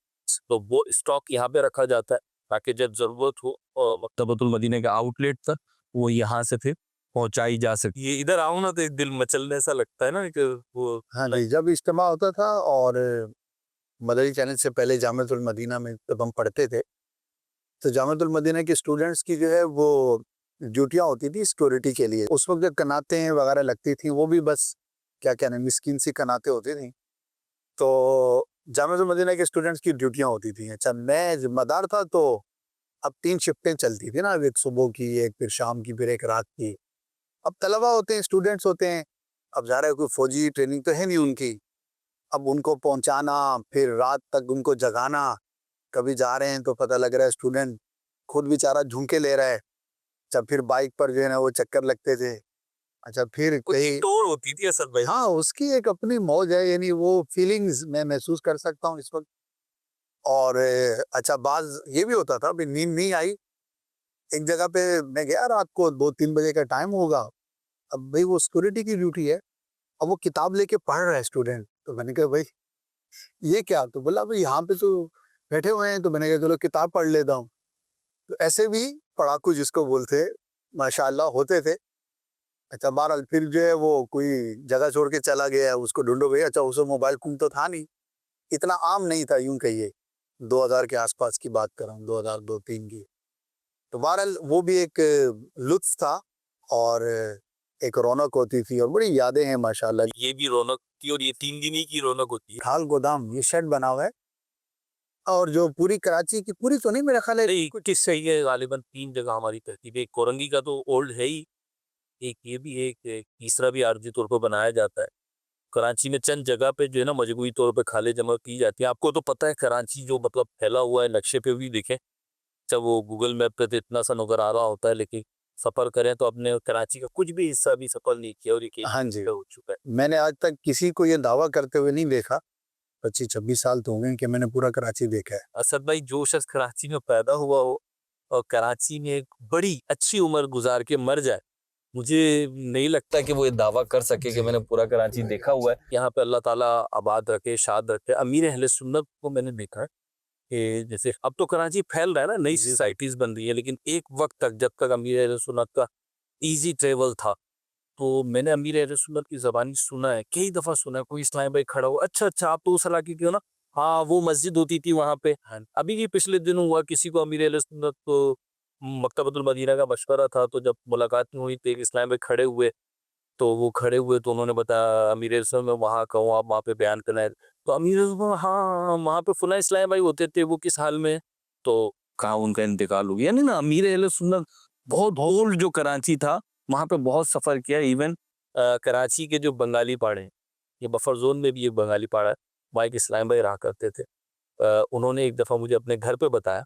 Speaker 3: تو وہ اسٹاک یہاں پہ رکھا جاتا ہے تاکہ جب ضرورت ہو اور مکتبۃ المدینہ کا آؤٹ لیٹ تک وہ یہاں سے پھر پہنچائی جا سکتی. یہ ادھر آؤں نا تو ایک دل مچلنے سا لگتا ہے نا کہ وہ.
Speaker 2: ہاں جی، جب اجتماع ہوتا تھا اور مدری چینل سے پہلے جامعۃ المدینہ میں جب ہم پڑھتے تھے تو جامعۃ المدینہ کے اسٹوڈنٹس کی جو ہے وہ ڈیوٹیاں ہوتی تھی سیکورٹی کے لیے. اس وقت جو کناتیں وغیرہ لگتی تھیں وہ بھی بس کیا کہنا مسکین سی کناتیں ہوتی تھیں. تو جامعۃ المدینہ کے اسٹوڈنٹس کی ڈیوٹیاں ہوتی تھیں. اچھا میں ذمہ دار تھا، تو اب 3 شفٹیں چلتی تھی نا، ایک صبح کی، ایک پھر شام کی، پھر ایک رات کی. اب طلبہ ہوتے ہیں، اسٹوڈنٹس ہوتے ہیں، اب ظاہر ہے کوئی فوجی ٹریننگ تو ہے نہیں ان کی. اب ان کو پہنچانا، پھر رات تک ان کو جگانا. کبھی جا رہے ہیں تو پتہ لگ رہا ہے اسٹوڈنٹ خود بیچارہ جھونکے لے رہا ہے. جب پھر بائک پر جو ہے نا وہ چکر لگتے تھے. اچھا پھر
Speaker 3: کچھ
Speaker 2: کئی
Speaker 3: ٹور ہوتی تھی اسد بھائی.
Speaker 2: ہاں اس کی ایک اپنی موج ہے, یعنی وہ فیلنگز میں محسوس کر سکتا ہوں اس وقت. اور اچھا بعض یہ بھی ہوتا تھا, ابھی نیند نہیں آئی, ایک جگہ پہ میں گیا رات کو 2-3 بجے کا ٹائم ہوگا, اب بھائی وہ سیکورٹی کی ڈیوٹی ہے, اب وہ کتاب لے کے پڑھ رہا ہے اسٹوڈنٹ, تو میں نے کہا بھائی یہ کیا, تو بولا بھائی یہاں پہ تو بیٹھے ہوئے ہیں, تو میں نے کہا چلو کتاب پڑھ لیتا ہوں. تو ایسے بھی پڑھاکو جس کو بولتے ماشاءاللہ ہوتے تھے. اچھا بہرحال پھر جو ہے وہ کوئی جگہ چھوڑ کے چلا گیا, اس کو ڈھونڈو بھائی. اچھا اسے موبائل فون تو تھا نہیں, اتنا عام نہیں تھا, یوں کہیے 2000 کے آس پاس کی بات کر رہا ہوں, 2002-3 کی. تو بہرحال وہ بھی ایک لطف تھا اور ایک رونق ہوتی تھی, اور بڑی یادیں ہیں ماشاءاللہ.
Speaker 3: یہ بھی رونق تھی, اور یہ 3 دن ہی کی رونق ہوتی ہے.
Speaker 2: کھال گودام یہ شیڈ بنا ہوا ہے, اور جو پوری کراچی کی پوری تو نہیں, میرا خیال ہے
Speaker 3: نہیں کچھ صحیح ہے, غالباً 3 جگہ ہماری ترتیب ہے. ایک کورنگی کا تو اولڈ ہے ہی, ایک یہ بھی ایک تیسرا بھی عارضی طور پر بنایا جاتا ہے. کراچی میں چند جگہ پہ جو ہے نا مجموعی طور پہ کھالیں جمع کی جاتی ہیں. آپ کو تو پتہ ہے کراچی جو مطلب پھیلا ہوا ہے, نقشے پہ بھی دیکھیں, جب وہ گوگل میپ پہ تو اتنا سا نظر آ رہا ہوتا ہے, لیکن سفر کریں تو اپنے کراچی کا کچھ بھی حصہ بھی سفر نہیں کیا, اور یہ
Speaker 2: ہاں جی,
Speaker 3: ہو چکا ہے.
Speaker 2: میں نے آج تک کسی کو یہ دعویٰ کرتے ہوئے نہیں دیکھا, 25-26 سال تو ہو گئے کہ میں نے پورا کراچی دیکھا ہے.
Speaker 3: اسد بھائی جو شخص کراچی میں پیدا ہوا ہو اور کراچی میں ایک بڑی اچھی عمر گزار کے مر جائے, مجھے نہیں لگتا کہ وہ یہ دعویٰ کر سکے کہ میں نے پورا کراچی دیکھا ہوا ہے. یہاں پہ اللہ تعالیٰ آباد رکھے, شاد رکھے. امیر اہل سنت کو میں نے دیکھا ہے کہ جیسے اب تو کراچی پھیل رہا ہے نا, نئی سوسائٹیز بن رہی ہیں, لیکن ایک وقت تک جب تک امیر اہل سنت کا ایزی ٹریول تھا, تو میں نے امیر اہل سنت کی زبانی سنا ہے, کئی دفعہ سنا ہے. کوئی اسلام بھائی کھڑا ہو, اچھا آپ تو اس علاقے کے ہو نا, ہاں وہ مسجد ہوتی تھی وہاں پہ. ابھی بھی پچھلے دن ہوا, کسی کو امیر اہل سنت کو مکتبۃ المدینہ کا مشورہ تھا, تو جب ملاقات میں ہوئی تو ایک اسلام بھائی کھڑے ہوئے, تو انہوں نے بتایا امیر اہل سنت میں وہاں کہوں, آپ وہاں پہ بیان کرنا ہے. تو امیر اہل سنت ہاں وہاں پہ فلاں اسلام بھائی ہوتے تھے, وہ کس حال میں, تو کہاں ان کا انتقال ہو گیا. یعنی نا امیر اہل سنت بہت اولڈ جو کراچی تھا وہاں پہ بہت سفر کیا. ایون کراچی کے جو بنگالی پاڑے ہیں, یہ بفر زون میں بھی ایک بنگالی پاڑا ہے, وہاں ایک اسلام بھائی رہا کرتے تھے. انہوں نے ایک دفعہ مجھے اپنے گھر پہ بتایا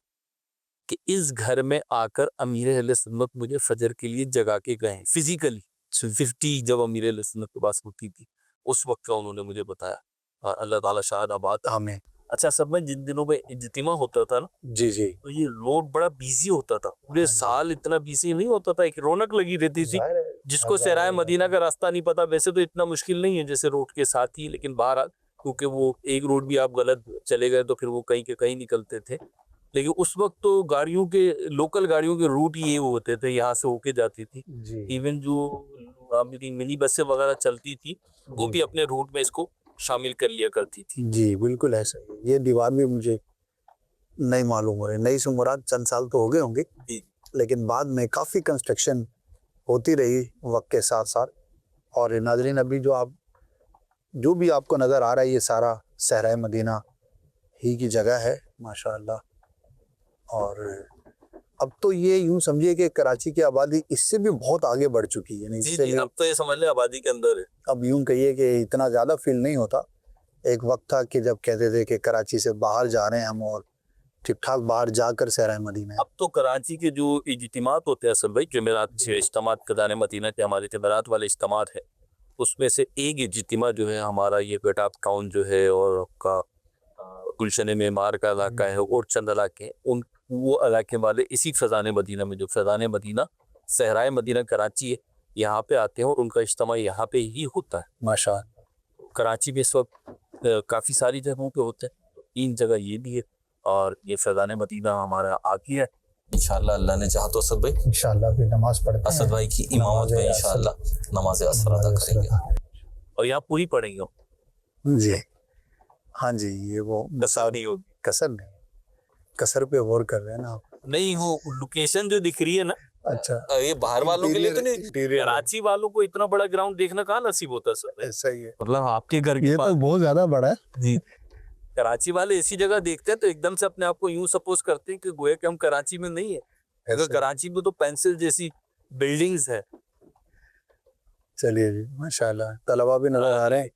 Speaker 3: کہ اس گھر میں آ کر امیر اہل سنت مجھے فجر کے لیے جگا کے گئے ہیں فزیکلی. 50 جب امیر اہل سنت کے پاس ہوتی تھی اس وقت کا انہوں نے مجھے بتایا. اللہ تعالیٰ شاید آباد.
Speaker 2: آمین.
Speaker 3: اچھا سب میں جن دنوں میں اجتماع ہوتا تھا نا,
Speaker 2: جی
Speaker 3: تو یہ روڈ بڑا بیزی ہوتا تھا, پورے سال اتنا بیزی نہیں ہوتا تھا, ایک رونق لگی رہتی تھی. جس کو صحرائے مدینہ کا راستہ نہیں پتا, ویسے تو اتنا مشکل نہیں ہے جیسے روڈ کے ساتھ ہی, لیکن بہرحال کیونکہ وہ ایک روڈ بھی آپ غلط چلے گئے تو پھر وہ کہیں کے کہیں نکلتے تھے. لیکن اس وقت تو گاڑیوں کے لوکل گاڑیوں کے روٹ ہی یہ ہوتے تھے, یہاں سے ہو کے جاتی تھی. ایون جو منی بسیں وغیرہ چلتی تھی وہ بھی اپنے روٹ میں اس کو شامل کر لیا کرتی تھی.
Speaker 2: جی بالکل ایسا ہی. یہ دیوار بھی مجھے نہیں معلوم ہو رہی, نئی سے مراد چند سال تو ہو گئے ہوں گے, لیکن بعد میں کافی کنسٹرکشن ہوتی رہی وقت کے ساتھ ساتھ. اور ناظرین ابھی جو بھی آپ کو نظر آ رہا ہے, یہ سارا صحرائے مدینہ ہی کی جگہ ہے ماشاءاللہ. اور اب تو یہ یوں سمجھیے کہ کراچی کی آبادی اس سے بھی بہت آگے بڑھ چکی ہے.
Speaker 3: جی اب تو یہ سمجھ لیں آبادی کے اندر ہے.
Speaker 2: اب یوں کہیے کہ اتنا زیادہ فیل نہیں ہوتا. ایک وقت تھا کہ جب کہتے تھے کہ کراچی سے باہر جا رہے ہیں ہم, اور ٹھیک ٹھاک باہر جا کر صحرائے مدینہ.
Speaker 3: اب تو کراچی کے جو اجتماعات ہوتے ہیں اصل بھائی, جمعرات سے اجتماعات خزانہ مدینہ کے ہمارے جمعرات والے اجتماعات ہیں, اس میں سے ایک اجتماع جو ہے ہمارا یہ بیٹا ٹاؤن جو ہے, اور آپ کا گلشن معمار کا علاقہ ہے, اور چند علاقے ہیں, وہ علاقے والے اسی فضان مدینہ میں, جو فضان مدینہ صحرائے مدینہ کراچی ہے, یہاں پہ آتے ہیں, اور ان کا اجتماع یہاں پہ ہی ہوتا ہے ماشاءاللہ. کراچی میں اس وقت کافی ساری جگہوں پہ ہوتے ہیں, 3 جگہ یہ بھی ہے, اور یہ فضان مدینہ ہمارا آگے ہے. انشاءاللہ اللہ نے چاہا تو اسد بھائی
Speaker 2: انشاءاللہ پھر نماز پڑھتے ہیں,
Speaker 3: اسد بھائی کی امامت میں انشاءاللہ نماز عصر ادا کریں گے, اور یہاں پوری پڑھیں گے.
Speaker 2: جی ہاں جی, یہ وہ
Speaker 3: کساری ہوگی,
Speaker 2: کسر نہیں, کسر پہ غور کر رہے ہیں نا آپ.
Speaker 3: نہیں وہ لوکیشن جو دکھ رہی ہے نا,
Speaker 2: اچھا
Speaker 3: یہ باہر والوں کے لیے تو نہیں, کراچی والوں کو اتنا بڑا گراؤنڈ دیکھنا کہاں نصیب ہوتا ہے سر.
Speaker 2: ایسا ہی ہے,
Speaker 3: مطلب آپ کے گھر
Speaker 2: یہ
Speaker 3: کے
Speaker 2: تو
Speaker 3: پاس
Speaker 2: بہت زیادہ بڑا ہے.
Speaker 3: جی, کراچی والے ایسی جگہ دیکھتے ہیں تو ایک دم سے اپنے آپ کو یوں سپوز کرتے ہیں کہ گویا کہ ہم کراچی میں نہیں ہیں. اگر کراچی میں تو پینسل جیسی بلڈنگز ہے.
Speaker 2: چلیے جی ماشاءاللہ, طلبا بھی نظر آ رہے ہیں,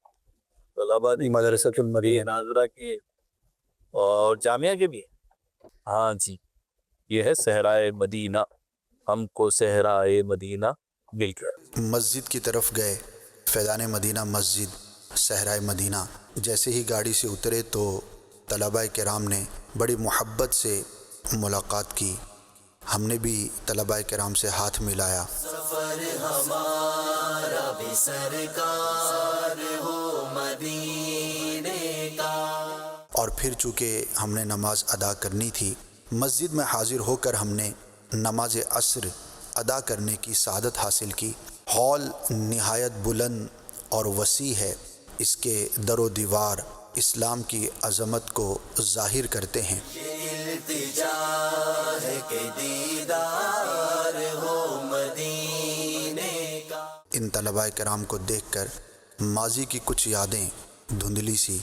Speaker 3: طلبا
Speaker 2: مدرسۃ المدینہ
Speaker 3: ناظرہ کے اور جامعہ کے بھی. ہاں جی, یہ ہے صحرائے مدینہ, ہم کو صحرائے مدینہ بالکل
Speaker 4: مسجد کی طرف گئے، فیضان مدینہ مسجد صحرائے مدینہ۔ جیسے ہی گاڑی سے اترے تو طلباء کرام نے بڑی محبت سے ملاقات کی۔ ہم نے بھی طلباء کرام سے ہاتھ ملایا۔
Speaker 1: سفر ہمارا بھی سرکار ہو مدینے کا۔
Speaker 4: اور پھر چونکہ ہم نے نماز ادا کرنی تھی، مسجد میں حاضر ہو کر ہم نے نماز عصر ادا کرنے کی سعادت حاصل کی۔ ہال نہایت بلند اور وسیع ہے، اس کے در و دیوار اسلام کی عظمت کو ظاہر کرتے ہیں۔
Speaker 1: یہ التجا ہے کہ دیدار ہو مدینے کا۔
Speaker 4: ان طلباء کرام کو دیکھ کر ماضی کی کچھ یادیں دھندلی سی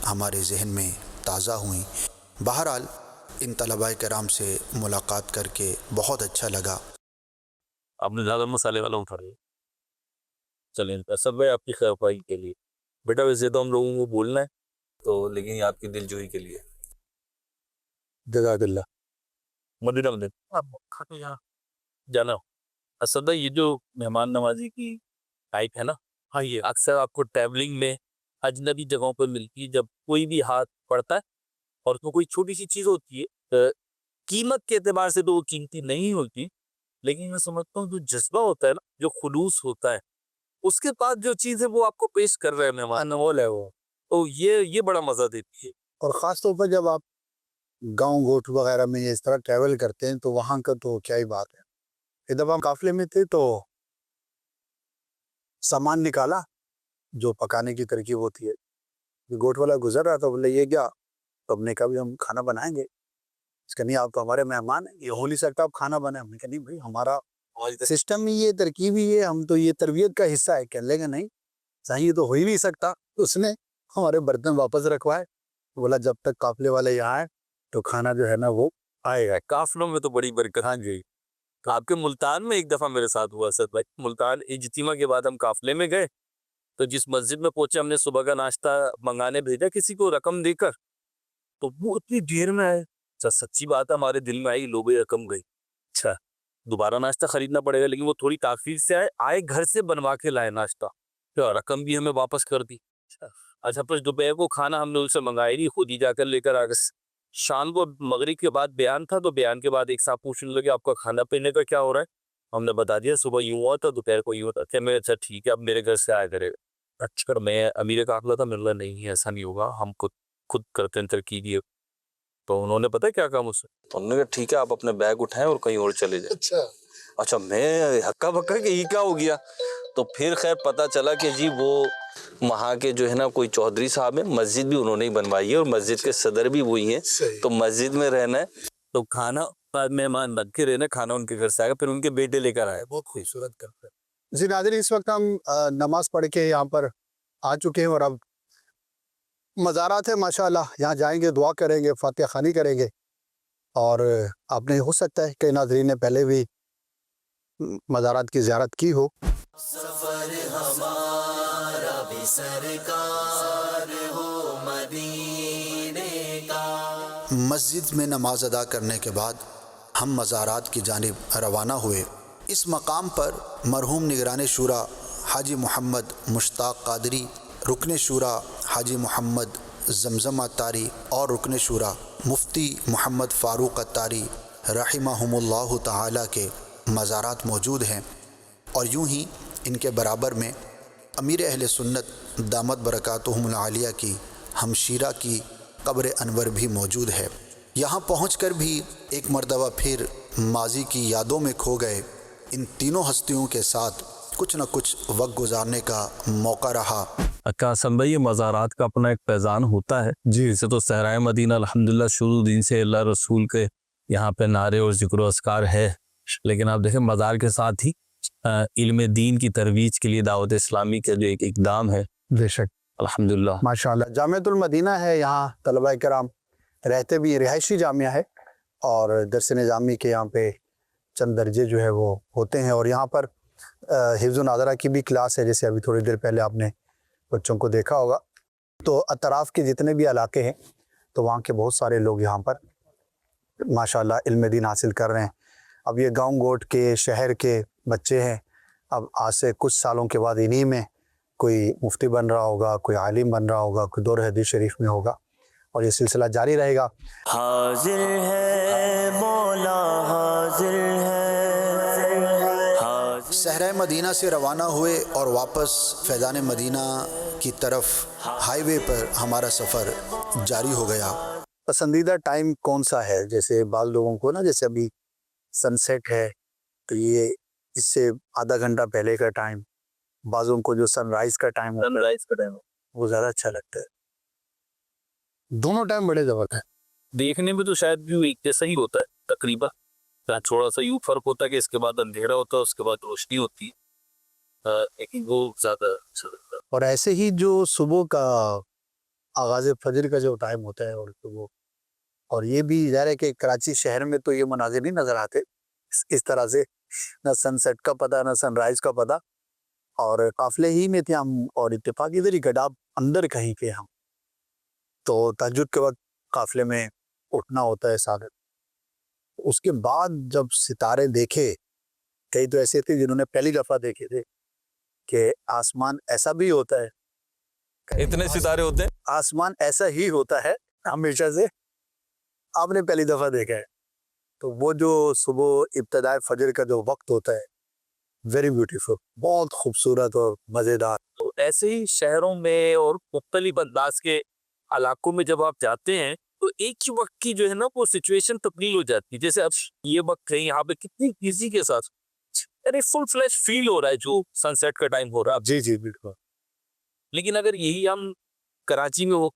Speaker 4: ہمارے ذہن میں تازہ ہوئیں۔ بہرحال ان طلباء کرام سے ملاقات کر کے بہت اچھا لگا۔
Speaker 3: آپ نے زیادہ مسالے والا اٹھا رہے، چلیں اسد بھائی آپ کی خیر خواہی کے لیے، بیٹا ویسے تو ہم لوگوں کو بولنا ہے تو، لیکن یہ آپ کی دل جوئی کے لیے۔
Speaker 2: جزاک اللہ۔
Speaker 3: مدینہ مدینہ آپ کھاتے جانا جانا۔ اسد بھائی یہ جو مہمان نوازی کی ٹائپ ہے نا، ہاں یہ اکثر آپ کو ٹریولنگ میں اجنبی جگہوں پہ ملتی ہے۔ جب کوئی بھی ہاتھ پڑتا ہے اور اس میں کوئی چھوٹی سی چیز ہوتی ہے، قیمت کے اعتبار سے تو وہ قیمتی نہیں ہوتی، لیکن میں سمجھتا ہوں جو جذبہ ہوتا ہے نا، جو خلوص ہوتا ہے، اس کے بعد جو چیز ہے وہ آپ کو پیش کر رہے ہیں مہمان نوال ہے وہ، تو یہ بڑا مزہ دیتی ہے۔
Speaker 2: اور خاص طور پر جب آپ گاؤں گوٹھ وغیرہ میں اس طرح ٹریول کرتے ہیں تو وہاں کا تو کیا ہی بات ہے۔ ایک دفعہ ہم قافلے میں تھے تو سامان نکالا جو پکانے کی ترکیب ہوتی ہے، گوٹھ والا گزر رہا تھا، بولے یہ کیا؟ تو ہم نے کہا بھی ہم کھانا بنائیں گے۔ اس کا نہیں، آپ تو ہمارے مہمان ہیں، یہ ہو نہیں سکتا آپ کھانا بنائیں۔ ہم نے کہا نہیں بھائی، ہمارا سسٹم ہی یہ، ترکیب ہی یہ، ہم تو یہ تربیت کا حصہ ہے۔ کہنے لگا نہیں صحیح، یہ تو ہو ہی نہیں سکتا۔ اس نے ہمارے برتن واپس رکھوائے، بولا جب تک قافلے والے یہاں آئے تو کھانا جو ہے نا وہ آئے گا۔
Speaker 3: قافلوں میں تو بڑی برکت۔ ہاں جی، آپ کے ملتان میں ایک دفعہ میرے ساتھ ہوا اسد بھائی، ملتان اجتماع کے بعد ہم قافلے میں گئے تو جس مسجد میں پہنچے ہم نے صبح کا ناشتہ منگانے بھیجا کسی کو رقم دے کر، تو وہ اتنی دیر میں آئے۔ سچی بات ہے، ہمارے دل میں آئی لو بھائی رقم گئی، اچھا دوبارہ ناشتہ خریدنا پڑے گا، لیکن وہ تھوڑی تاخیر سے آئے گھر سے بنوا کے لائے ناشتہ، پھر رقم بھی ہمیں واپس کر دی۔ اچھا پھر دوپہر کو کھانا ہم نے اسے منگائی نہیں، خود ہی جا کر لے کر آ گئے۔ شام کو مغرب کے بعد بیان تھا، تو بیان کے بعد ایک صاحب پوچھنے لگے آپ کا کھانا پینے کا کیا ہو رہا ہے؟ ہم نے بتا دیا صبح یوں ہوا تھا، دوپہر کو یوں تھا۔ میں اچھا ٹھیک ہے، اب میرے گھر سے آیا کرے گا۔ اچھا میں امیر قافلہ تھا، میرے نہیں ایسا نہیں ہوگا، ہم خود کرتے ہیں ترکیب یہ۔ تو انہوں نے پتہ کیا کہا مجھ سے، انہوں نے کہا ٹھیک ہے آپ اپنے بیگ اٹھائیں اور کہیں اور چلے جائیں۔ اچھا میں ہکا بکا کہ یہ کیا ہو گیا؟ تو پھر خیر پتہ چلا کہ جی وہ وہاں کے جو ہے نا کوئی چودھری صاحب ہیں، مسجد بھی انہوں نے ہی بنوائی ہے اور مسجد کے صدر بھی وہی ہیں، تو مسجد میں رہنا ہے تو کھانا مہمان بن کے رہنا، کھانا ان کے گھر سے آئے گا، پھر ان کے بیٹے لے کر آئے، بہت خوبصورت کرتے ہیں۔
Speaker 2: جی ناظرین، اس وقت ہم نماز پڑھ کے یہاں پر آ چکے ہیں اور اب مزارات ہے ماشاءاللہ، یہاں جائیں گے، دعا کریں گے، فاتحہ خوانی کریں گے۔ اور آپ نے ہو سکتا ہے کہ ناظرین نے پہلے بھی مزارات کی زیارت کی ہو۔
Speaker 1: سفر ہمارا بھی سرکار ہو مدینے کا۔
Speaker 4: مسجد میں نماز ادا کرنے کے بعد ہم مزارات کی جانب روانہ ہوئے۔ اس مقام پر مرحوم نگران شورا حاجی محمد مشتاق قادری، رکن شورا حاجی محمد زمزم عطاری اور رکن شورا مفتی محمد فاروق عطاری رحمہم اللہ تعالی کے مزارات موجود ہیں، اور یوں ہی ان کے برابر میں امیر اہل سنت دامت برکاتہم العالیہ کی ہمشیرہ کی قبر انور بھی موجود ہے۔ یہاں پہنچ کر بھی ایک مرتبہ پھر ماضی کی یادوں میں کھو گئے۔ ان تینوں ہستیوں کے ساتھ کچھ نہ کچھ وقت گزارنے کا موقع رہا۔
Speaker 3: قاسم بھائی، یہ مزارات کا اپنا ایک فیضان ہوتا ہے جی، اسے تو صحرائے مدینہ الحمدللہ شروع دن سے اللہ رسول کے یہاں پہ نعرے اور ذکر و اذکار ہے، لیکن آپ دیکھیں مزار کے ساتھ ہی علم دین کی ترویج کے لیے دعوت اسلامی کا جو ایک اقدام ہے،
Speaker 2: بے شک
Speaker 3: الحمدللہ
Speaker 2: ماشاءاللہ۔ جامعۃ المدینہ ہے، یہاں طلباء کرام رہتے بھی، رہائشی جامعہ ہے، اور درس نظامی کے یہاں پہ چند درجے جو ہے وہ ہوتے ہیں، اور یہاں پر حفظ و ناظرہ کی بھی کلاس ہے، جیسے ابھی تھوڑی دیر پہلے آپ نے بچوں کو دیکھا ہوگا۔ تو اطراف کے جتنے بھی علاقے ہیں تو وہاں کے بہت سارے لوگ یہاں پر ماشاءاللہ علم دین حاصل کر رہے ہیں۔ اب یہ گاؤں گوٹ کے، شہر کے بچے ہیں، اب آج سے کچھ سالوں کے بعد انہی میں کوئی مفتی بن رہا ہوگا, کوئی عالم بن رہا ہوگا, کوئی دور حدیث شریف میں ہوگا, اور یہ سلسلہ جاری رہے گا.
Speaker 1: حاضر ہے مولا حاضر ہے.
Speaker 4: صحرائے مدینہ سے روانہ ہوئے اور واپس فیضان مدینہ کی طرف ہائی وے پر ہمارا سفر جاری ہو گیا.
Speaker 2: پسندیدہ ٹائم کون سا ہے؟ جیسے بعض لوگوں کو نا, جیسے ابھی سن سیٹ ہے تو یہ اس سے آدھا گھنٹہ پہلے کا ٹائم, بعضوں کو جو سن رائز کا ٹائم ہوتا ہے,
Speaker 3: سن رائز کا ٹائم
Speaker 2: وہ زیادہ اچھا لگتا ہے. دونوں ٹائم بڑے زبردست ہیں.
Speaker 3: دیکھنے میں تو شاید بھی ایک جیسا ہی ہوتا ہے تقریباً, تھوڑا سا یوں فرق ہوتا ہے کہ اس کے بعد اندھیرا ہوتا ہے, اس کے بعد روشنی ہوتی ہے, لیکن وہ زیادہ اچھا لگتا ہے.
Speaker 2: اور ایسے ہی جو صبح کا آغاز فجر کا جو ٹائم ہوتا ہے, اور یہ بھی ظاہر ہے کہ کراچی شہر میں تو یہ مناظر نہیں نظر آتے اس طرح سے, نہ سن سیٹ کا پتہ نہ سن رائز کا پتہ. اور قافلے ہی میں تھے ہم, اور اتفاقی ادھر ہی گڈاب اندر کہیں کے ہم, تو تہجد کے وقت قافلے میں اٹھنا ہوتا ہے ساتھ. اس کے بعد جب ستارے دیکھے, کئی تو ایسے تھے جنہوں نے پہلی دفعہ دیکھے تھے کہ آسمان ایسا بھی ہوتا ہے,
Speaker 3: اتنے ستارے ہوتے ہیں,
Speaker 2: آسمان ایسا ہی ہوتا ہے ہمیشہ سے, آپ نے پہلی دفعہ دیکھا ہے. تو وہ جو صبح ابتدائے فجر کا جو وقت ہوتا ہے, ویری بیوٹیفل, بہت خوبصورت اور مزیدار.
Speaker 3: تو ایسے ہی شہروں میں اور مختلف انداز کے علاقوں میں جب آپ جاتے ہیں تو ایک ہی وقت کی جو ہے نا وہ سچویشن تبدیل ہو جاتی ہے. جیسے اب یہ وقت ہے یہاں پہ کتنی ایزی کے ساتھ ارے فل فلیش فیل ہو رہا ہے جو سن سیٹ کا ٹائم ہو رہا ہے.
Speaker 2: جی جی بالکل.
Speaker 3: لیکن اگر یہی ہم کراچی میں ہو,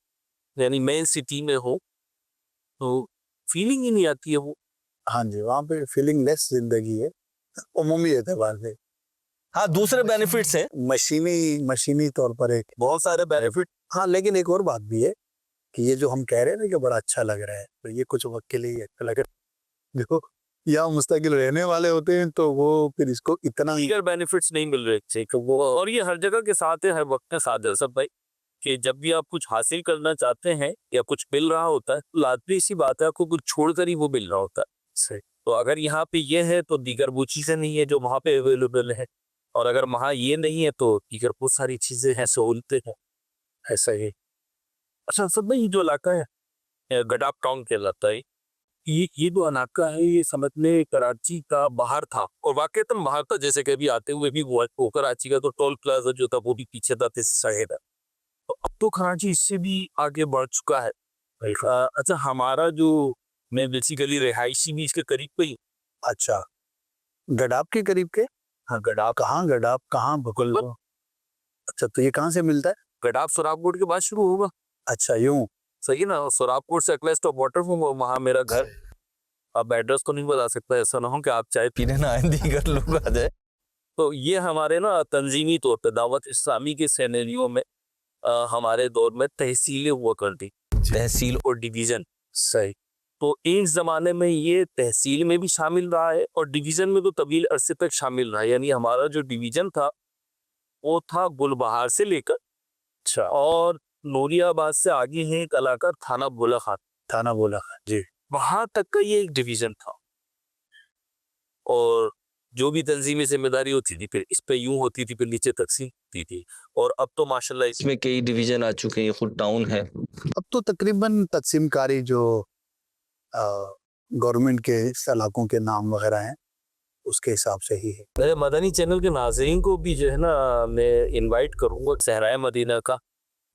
Speaker 3: یعنی مین سٹی میں ہو, تو فیلنگ ہی نہیں آتی ہے وہ.
Speaker 2: ہاں جی, وہاں پہ فیلنگ لیس زندگی ہے عمومی اعتبار سے.
Speaker 3: ہاں دوسرے بینیفٹس ہیں,
Speaker 2: مشینی طور پر ایک
Speaker 3: بہت سارے بینیفٹ.
Speaker 2: ہاں, لیکن ایک اور بات بھی ہے کہ یہ جو ہم کہہ رہے ہیں نا کہ بڑا اچھا لگ رہا ہے, تو یہ کچھ وقت کے لیے ہی اچھا لگ رہا ہے. دیکھو یہاں مستقل رہنے والے ہوتے ہیں تو وہ پھر اس کو اتنا ہی
Speaker 3: دیگر بینیفٹس نہیں مل رہے وہ, اور یہ ہر جگہ کے ساتھ ہے, ہر وقت کے ساتھ ہے سب بھائی, کہ جب بھی آپ کچھ حاصل کرنا چاہتے ہیں یا کچھ مل رہا ہوتا ہے تو لازمی سی بات ہے آپ کو کچھ چھوڑ کر ہی وہ مل رہا ہوتا ہے.
Speaker 2: صحیح.
Speaker 3: تو اگر یہاں پہ یہ ہے تو دیگر وہ چیزیں نہیں ہے جو وہاں پہ اویلیبل ہے, اور اگر وہاں یہ نہیں ہے تو دیگر بہت ساری چیزیں ہیں, سہولتیں ہیں.
Speaker 2: ایسا ہی.
Speaker 3: اچھا سب میں یہ جو علاقہ ہے گڈاب ٹاؤن کہلاتا ہے, یہ جو علاقہ ہے یہ سمجھ لیں کراچی کا باہر تھا, اور واقعتاً باہر تھا. جیسے کہ ابھی آتے ہوئے بھی وہ کراچی کا تو ٹول پلازا جو تھا وہ بھی پیچھے تھا اس سائڈ. تو اب تو کراچی اس سے بھی آگے بڑھ چکا ہے. اچھا ہمارا جو میں بیسیکلی رہائشی بھی اس کے قریب پہ ہی.
Speaker 2: اچھا گڈاب کے قریب کے؟
Speaker 3: ہاں گڈاب.
Speaker 2: کہاں گڈاب, کہاں بکل؟ اچھا تو یہ کہاں سے ملتا ہے؟
Speaker 3: گڈاب سوراب کوٹ کے بعد شروع ہوگا.
Speaker 2: اچھا یوں
Speaker 3: صحیح نا, سوراب کوٹ سے اکلیس ٹاپ واٹر فالم, وہاں میرا گھر. اب ایڈریس تو نہیں بتا سکتا, ایسا نہ ہو کہ آپ چائے پینے نہ آئیں دیگر لوگ آ جائے. تو یہ ہمارے نا تنظیمی طور پہ دعوت اسلامی کے سینیریو میں ہمارے دور میں تحصیلیں ہوا کرتی, تحصیل اور ڈویژن.
Speaker 2: صحیح.
Speaker 3: تو ایک زمانے میں یہ تحصیل میں بھی شامل رہا ہے اور ڈویژن میں تو طویل عرصے تک شامل رہا ہے. یعنی ہمارا جو ڈویژن تھا وہ تھا گل بہار سے لے کر,
Speaker 2: اچھا,
Speaker 3: اور نوری آباد سے آگے ہے ایک علاقہ تھانہ بولا خان,
Speaker 2: تھانہ بولا خان. جی.
Speaker 3: وہاں تک کا یہ ایک ڈویژن تھا, اور جو بھی تنظیمی ذمہ داری ہوتی تھی پھر اس پہ یوں ہوتی تھی, پھر نیچے تقسیم ہوتی تھی. اور اب تو ماشاءاللہ اس میں کئی ڈویژن آ چکے ہیں, خود ٹاؤن ہے.
Speaker 2: اب تو تقریباً تقسیم کاری جو گورنمنٹ کے علاقوں کے نام وغیرہ ہیں اس کے حساب سے ہی ہے.
Speaker 3: میرے مدنی چینل کے ناظرین کو بھی جو ہے نا میں انوائٹ کروں گا صحرائے مدینہ کا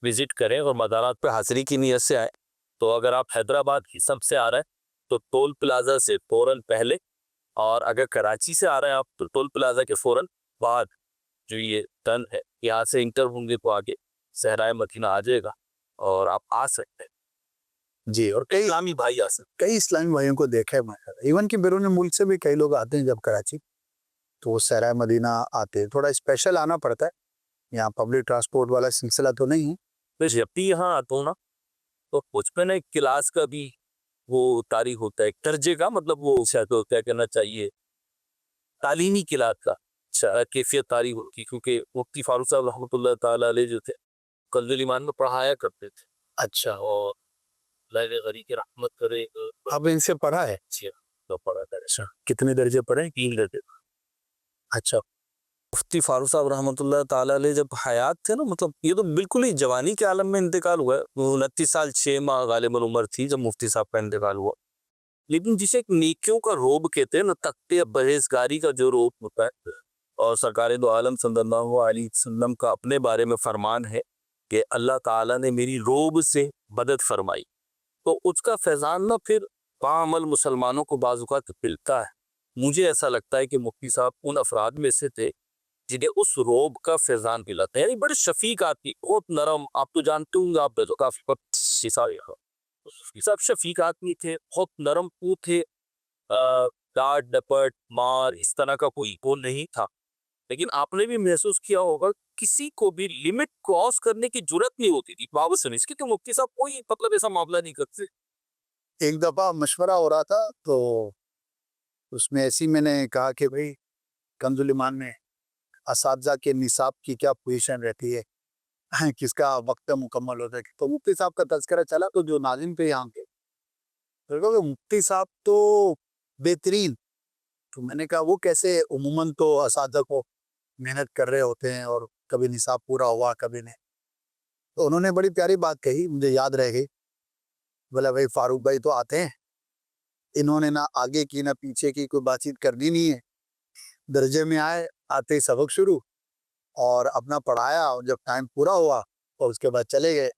Speaker 3: وزٹ کریں اور مدارات پہ حاضری کی نیت سے آئیں. تو اگر آپ حیدرآباد کی سب سے آ رہے ہیں تو ٹول پلازا سے فوراً پہلے, اور اگر کراچی سے آ رہے ہیں آپ تو ٹول پلازا کے فوراً بعد جو یہ ٹرن ہے یہاں سے انٹر ہوں گے تو آگے صحرائے مدینہ آ جائے گا اور آپ آ سکتے ہیں.
Speaker 2: جی, اور کئی
Speaker 3: اسلامی بھائی آ سکتے
Speaker 2: کئی اسلامی بھائیوں کو دیکھا ہے ماشاءاللہ. ایون کہ بیرون ملک سے بھی کئی لوگ آتے ہیں جب کراچی تو وہ صحرائے مدینہ آتے ہیں. تھوڑا اسپیشل آنا پڑتا ہے, یہاں پبلک ٹرانسپورٹ والا سلسلہ تو نہیں ہے.
Speaker 3: ہیں. جب بھی یہاں آتا ہوں نا تو کچھ میں نا ایک کلاس کا بھی وہ تاریخ ہوتا ہے, ایک درجے کا, مطلب وہ کیا کہنا چاہیے تعلیمی کلاس کا کیفیت تاریخ ہوتی, کیونکہ مفتی فاروق صاحب رحمۃ اللہ تعالیٰ علیہ جو تھے کنز ایمان میں پڑھایا کرتے تھے.
Speaker 2: اچھا,
Speaker 3: اور اللہ غری کی رحمت کرے.
Speaker 2: اب ان سے پڑھا ہے؟
Speaker 3: تو پڑھا کرے.
Speaker 2: اچھا, کتنے درجے پڑھے؟
Speaker 3: 3 درجے.
Speaker 2: اچھا,
Speaker 3: مفتی فاروق صاحب رحمۃ اللہ تعالیٰ علیہ جب حیات تھے نا، مطلب یہ تو بالکل ہی جوانی کے عالم میں انتقال ہوا ہے. 29 سال 6 ماہ غالباً عمر تھی جب مفتی صاحب کا انتقال ہوا. لیکن جسے ایک نیکیوں کا روب کہتے ہیں نا، تقوی پرہیزگاری کا جو روب ہوتا ہے، اور سرکار دو عالم صلی اللہ علیہ وسلم کا اپنے بارے میں فرمان ہے کہ اللہ تعالیٰ نے میری روب سے مدد فرمائی، تو اس کا فیضان نہ پھر باعمل مسلمانوں کو بعض اوقات ملتا ہے. مجھے ایسا لگتا ہے کہ مفتی صاحب ان افراد میں سے تھے جنہیں اس روب کا فیضان ملا تھا. یعنی بڑے شفیق آدمی، بہت نرم. آپ تو جانتے ہوں گے، آپ تو کافی صاحب شفیق آدمی تھے، بہت نرم کو تھے. ڈانٹ ڈپٹ مار اس طرح کا کوئی وہ نہیں تھا. لیکن آپ نے بھی محسوس کیا ہوگا کسی کو بھی لمٹ کراس کرنے کی جرت نہیں ہوتی تھی باوجود اس کے کہ مفتی صاحب کوئی مطلب ایسا معاملہ نہیں کرتے.
Speaker 2: ایک دفعہ مشورہ ہو رہا تھا تو اس میں ایسی میں نے کہا کہ بھئی کنز الایمان میں اساتذہ کے نصاب کی کیا پوزیشن رہتی ہے، کس کا وقت مکمل ہوتا ہے. تو مفتی صاحب کا تذکرہ چلا تو جو ناظرین پہ یہاں کے تو مفتی صاحب تو بہترین. تو میں نے کہا وہ کیسے، عموماً تو اساتذہ کو محنت کر رہے ہوتے ہیں اور کبھی نصاب پورا ہوا کبھی نہیں. تو انہوں نے بڑی پیاری بات کہی، مجھے یاد رہ گئی. بولا بھائی فاروق بھائی تو آتے ہیں، انہوں نے نہ آگے کی نہ پیچھے کی کوئی بات چیت کرنی نہیں ہے. درجے میں آئے، آتے ہی سبق شروع اور اپنا پڑھایا، اور جب ٹائم پورا ہوا اور اس کے بعد چلے گئے.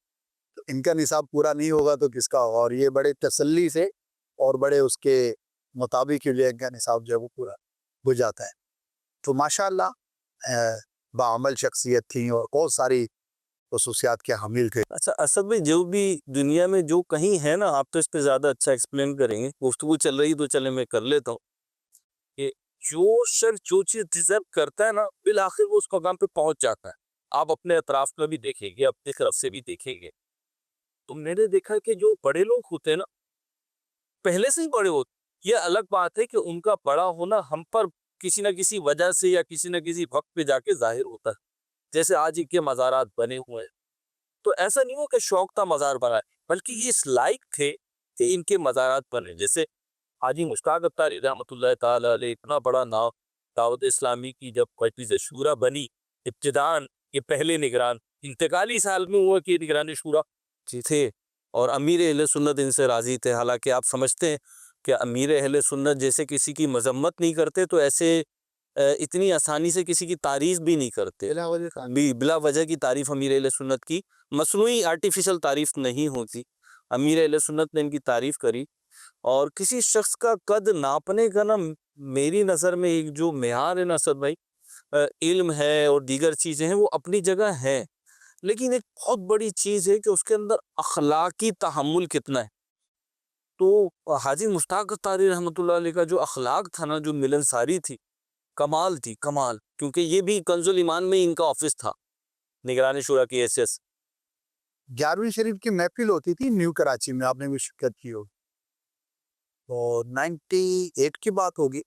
Speaker 2: تو ان کا نصاب پورا نہیں ہوگا تو کس کا ہوگا. اور یہ بڑے تسلی سے اور بڑے اس کے مطابق ان کا نصاب جو ہے وہ پورا ہو جاتا ہے. تو ماشاءاللہ باعمل شخصیت تھیں اور بہت ساری خصوصیات کے حامل تھے.
Speaker 3: اچھا اسد بھائی، جو بھی دنیا میں جو کہیں ہے نا، آپ تو اس پہ زیادہ اچھا ایکسپلین کریں گے، گفتگو چل رہی تو چلے میں کر لیتا ہوں کہ جو شخص جو چیز ڈیزرو کرتا ہے نا، بالآخر وہ اس مقام پہ پہنچ جاتا ہے. آپ اپنے اطراف میں بھی دیکھیں گے، اپنی طرف سے بھی دیکھیں گے. تو میں نے دیکھا کہ جو بڑے لوگ ہوتے ہیں نا، پہلے سے ہی بڑے ہوتے. یہ الگ بات ہے کہ ان کا بڑا ہونا ہم پر کسی نہ کسی وجہ سے یا کسی نہ کسی وقت پہ جا کے ظاہر ہوتا ہے. جیسے آج کے مزارات بنے ہوئے ہیں، تو ایسا نہیں ہو کہ شوق تھا مزار بنا ہے، بلکہ یہ اس لائق تھے کہ ان کے مزارات بنے. جیسے حاجی مشتاق اتاری رحمۃ اللہ تعالی علیہ، اتنا بڑا نام دعوت اسلامی کی جب مجلس شورا بنی، ابتدان یہ پہلے نگران انتقالی سال میں ہوا کہ نگران شورا تھے، اور امیر اہل سنت ان سے راضی تھے. حالانکہ آپ سمجھتے ہیں کہ امیر اہل سنت جیسے کسی کی مذمت نہیں کرتے، تو ایسے اتنی آسانی سے کسی کی تعریف بھی نہیں کرتے. بلا وجہ کی تعریف امیر اہل سنت کی مصنوعی آرٹیفیشل تعریف نہیں ہوتی. امیر اہل سنت نے ان کی تعریف کری. اور کسی شخص کا قد ناپنے کا نا، میری نظر میں ایک جو معیار ہے نا اسد بھائی، علم ہے اور دیگر چیزیں ہیں، وہ اپنی جگہ ہیں. لیکن ایک بہت بڑی چیز ہے کہ اس کے اندر اخلاقی تحمل کتنا ہے. تو حاجی مشتاق اتاری رحمۃ اللہ علیہ کا جو اخلاق تھا نا، جو ملنساری تھی، کمال تھی، کمال. کیونکہ یہ بھی کنز الایمان میں ان کا آفس تھا، نگران شورا کی حیثیت.
Speaker 2: 11ویں شریف کی محفل ہوتی تھی نیو کراچی میں، آپ نے بھی شرکت کی ہوگی. تو 98 کی بات ہوگی.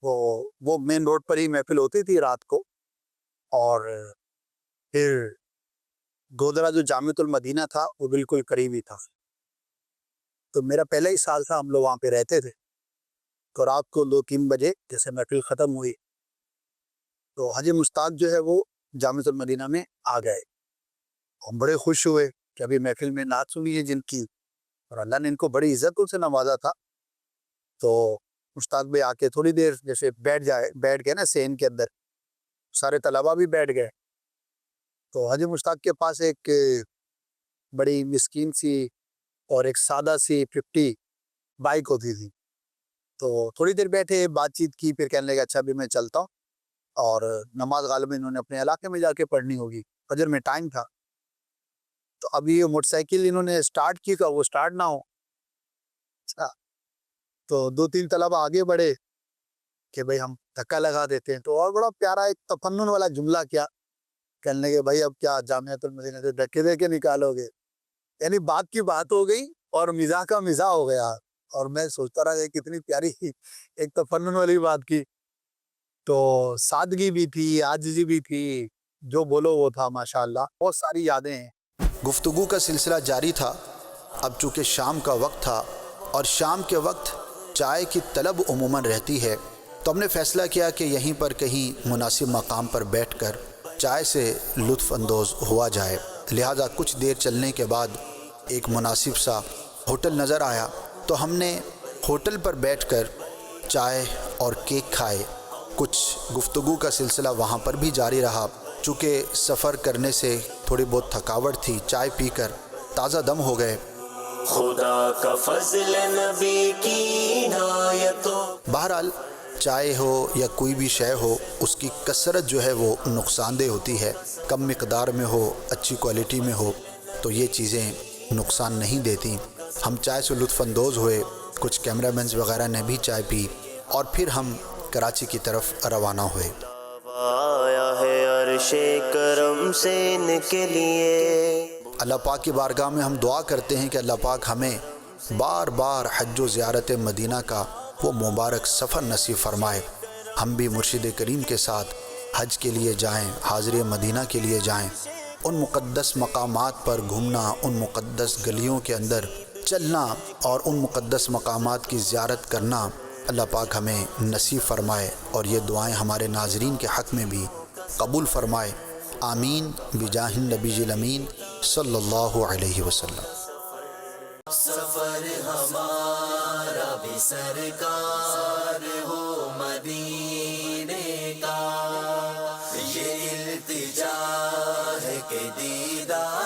Speaker 2: وہ مین روڈ پر ہی محفل ہوتی تھی رات کو. اور پھر گودرا جو جامعۃ المدینہ تھا وہ بالکل قریب ہی تھا. تو میرا پہلا ہی سال تھا، ہم لوگ وہاں پہ رہتے تھے. تو رات کو 2-3 بجے جیسے محفل ختم ہوئی تو حاجی مشتاق جو ہے وہ جامعۃ المدینہ میں آ گئے. ہم بڑے خوش ہوئے کہ ابھی محفل میں نعت سنی ہے جن کی، اور اللہ نے ان کو بڑی عزتوں سے نوازا تھا. تو مشتاق بھائی آ کے تھوڑی دیر جیسے بیٹھ گئے نا سین کے اندر، سارے طلباء بھی بیٹھ گئے. تو حاجی مشتاق کے پاس ایک بڑی مسکین سی اور ایک سادہ سی 50 بائک ہوتی تھی. تو تھوڑی دیر بیٹھے، بات چیت کی، پھر کہنے لگا اچھا ابھی میں چلتا ہوں. اور نماز غالباً انہوں نے اپنے علاقے میں جا کے پڑھنی ہوگی، فجر میں ٹائم تھا. تو ابھی یہ موٹر سائیکل انہوں نے سٹارٹ کی تو وہ سٹارٹ نہ ہو. اچھا، تو 2-3 طلبہ آگے بڑھے کہ بھائی ہم دھکا لگا دیتے ہیں. تو اور بڑا پیارا ایک تفنن والا جملہ کیا، کہنے لگے بھائی اب کیا جامعۃ المدینہ سے دھکے دے کے نکالو گے. یعنی بات کی بات ہو گئی اور مزاح کا مزاح ہو گیا. اور میں سوچتا رہا کہ کتنی پیاری ایک تفنن والی بات کی. تو سادگی بھی تھی، عاجزی بھی تھی، جو بولو وہ تھا. ماشاءاللہ بہت ساری یادیں ہیں.
Speaker 4: گفتگو کا سلسلہ جاری تھا. اب چونکہ شام کا وقت تھا اور شام کے وقت چائے کی طلب عموماً رہتی ہے، تو ہم نے فیصلہ کیا کہ یہیں پر کہیں مناسب مقام پر بیٹھ کر چائے سے لطف اندوز ہوا جائے۔ لہٰذا کچھ دیر چلنے کے بعد ایک مناسب سا ہوٹل نظر آیا، تو ہم نے ہوٹل پر بیٹھ کر چائے اور کیک کھائے۔ کچھ گفتگو کا سلسلہ وہاں پر بھی جاری رہا۔ چونکہ سفر کرنے سے تھوڑی بہت تھکاوٹ تھی، چائے پی کر تازہ دم ہو گئے۔
Speaker 1: خدا کا فضل نبی کی عنایتوں۔
Speaker 4: بہرحال چائے ہو یا کوئی بھی شے ہو، اس کی کثرت جو ہے وہ نقصان دہ ہوتی ہے۔ کم مقدار میں ہو، اچھی کوالٹی میں ہو تو یہ چیزیں نقصان نہیں دیتی۔ ہم چائے سے لطف اندوز ہوئے، کچھ کیمرہ مینز وغیرہ نے بھی چائے پی، اور پھر ہم کراچی کی طرف روانہ ہوئے۔
Speaker 1: آیا ہے عرش کرم سے ان کے لیے۔
Speaker 4: اللہ پاک کی بارگاہ میں ہم دعا کرتے ہیں کہ اللہ پاک ہمیں بار بار حج و زیارت مدینہ کا وہ مبارک سفر نصیب فرمائے۔ ہم بھی مرشد کریم کے ساتھ حج کے لیے جائیں، حاضر مدینہ کے لیے جائیں، ان مقدس مقامات پر گھومنا، ان مقدس گلیوں کے اندر چلنا اور ان مقدس مقامات کی زیارت کرنا اللہ پاک ہمیں نصیب فرمائے، اور یہ دعائیں ہمارے ناظرین کے حق میں بھی قبول فرمائے۔ آمین بجاہ النبی الامین صلی اللہ علیہ وسلم۔
Speaker 1: سفر ہمارا بھی سرکار ہو مدینے کا، یہ التجا ہے کہ دیدار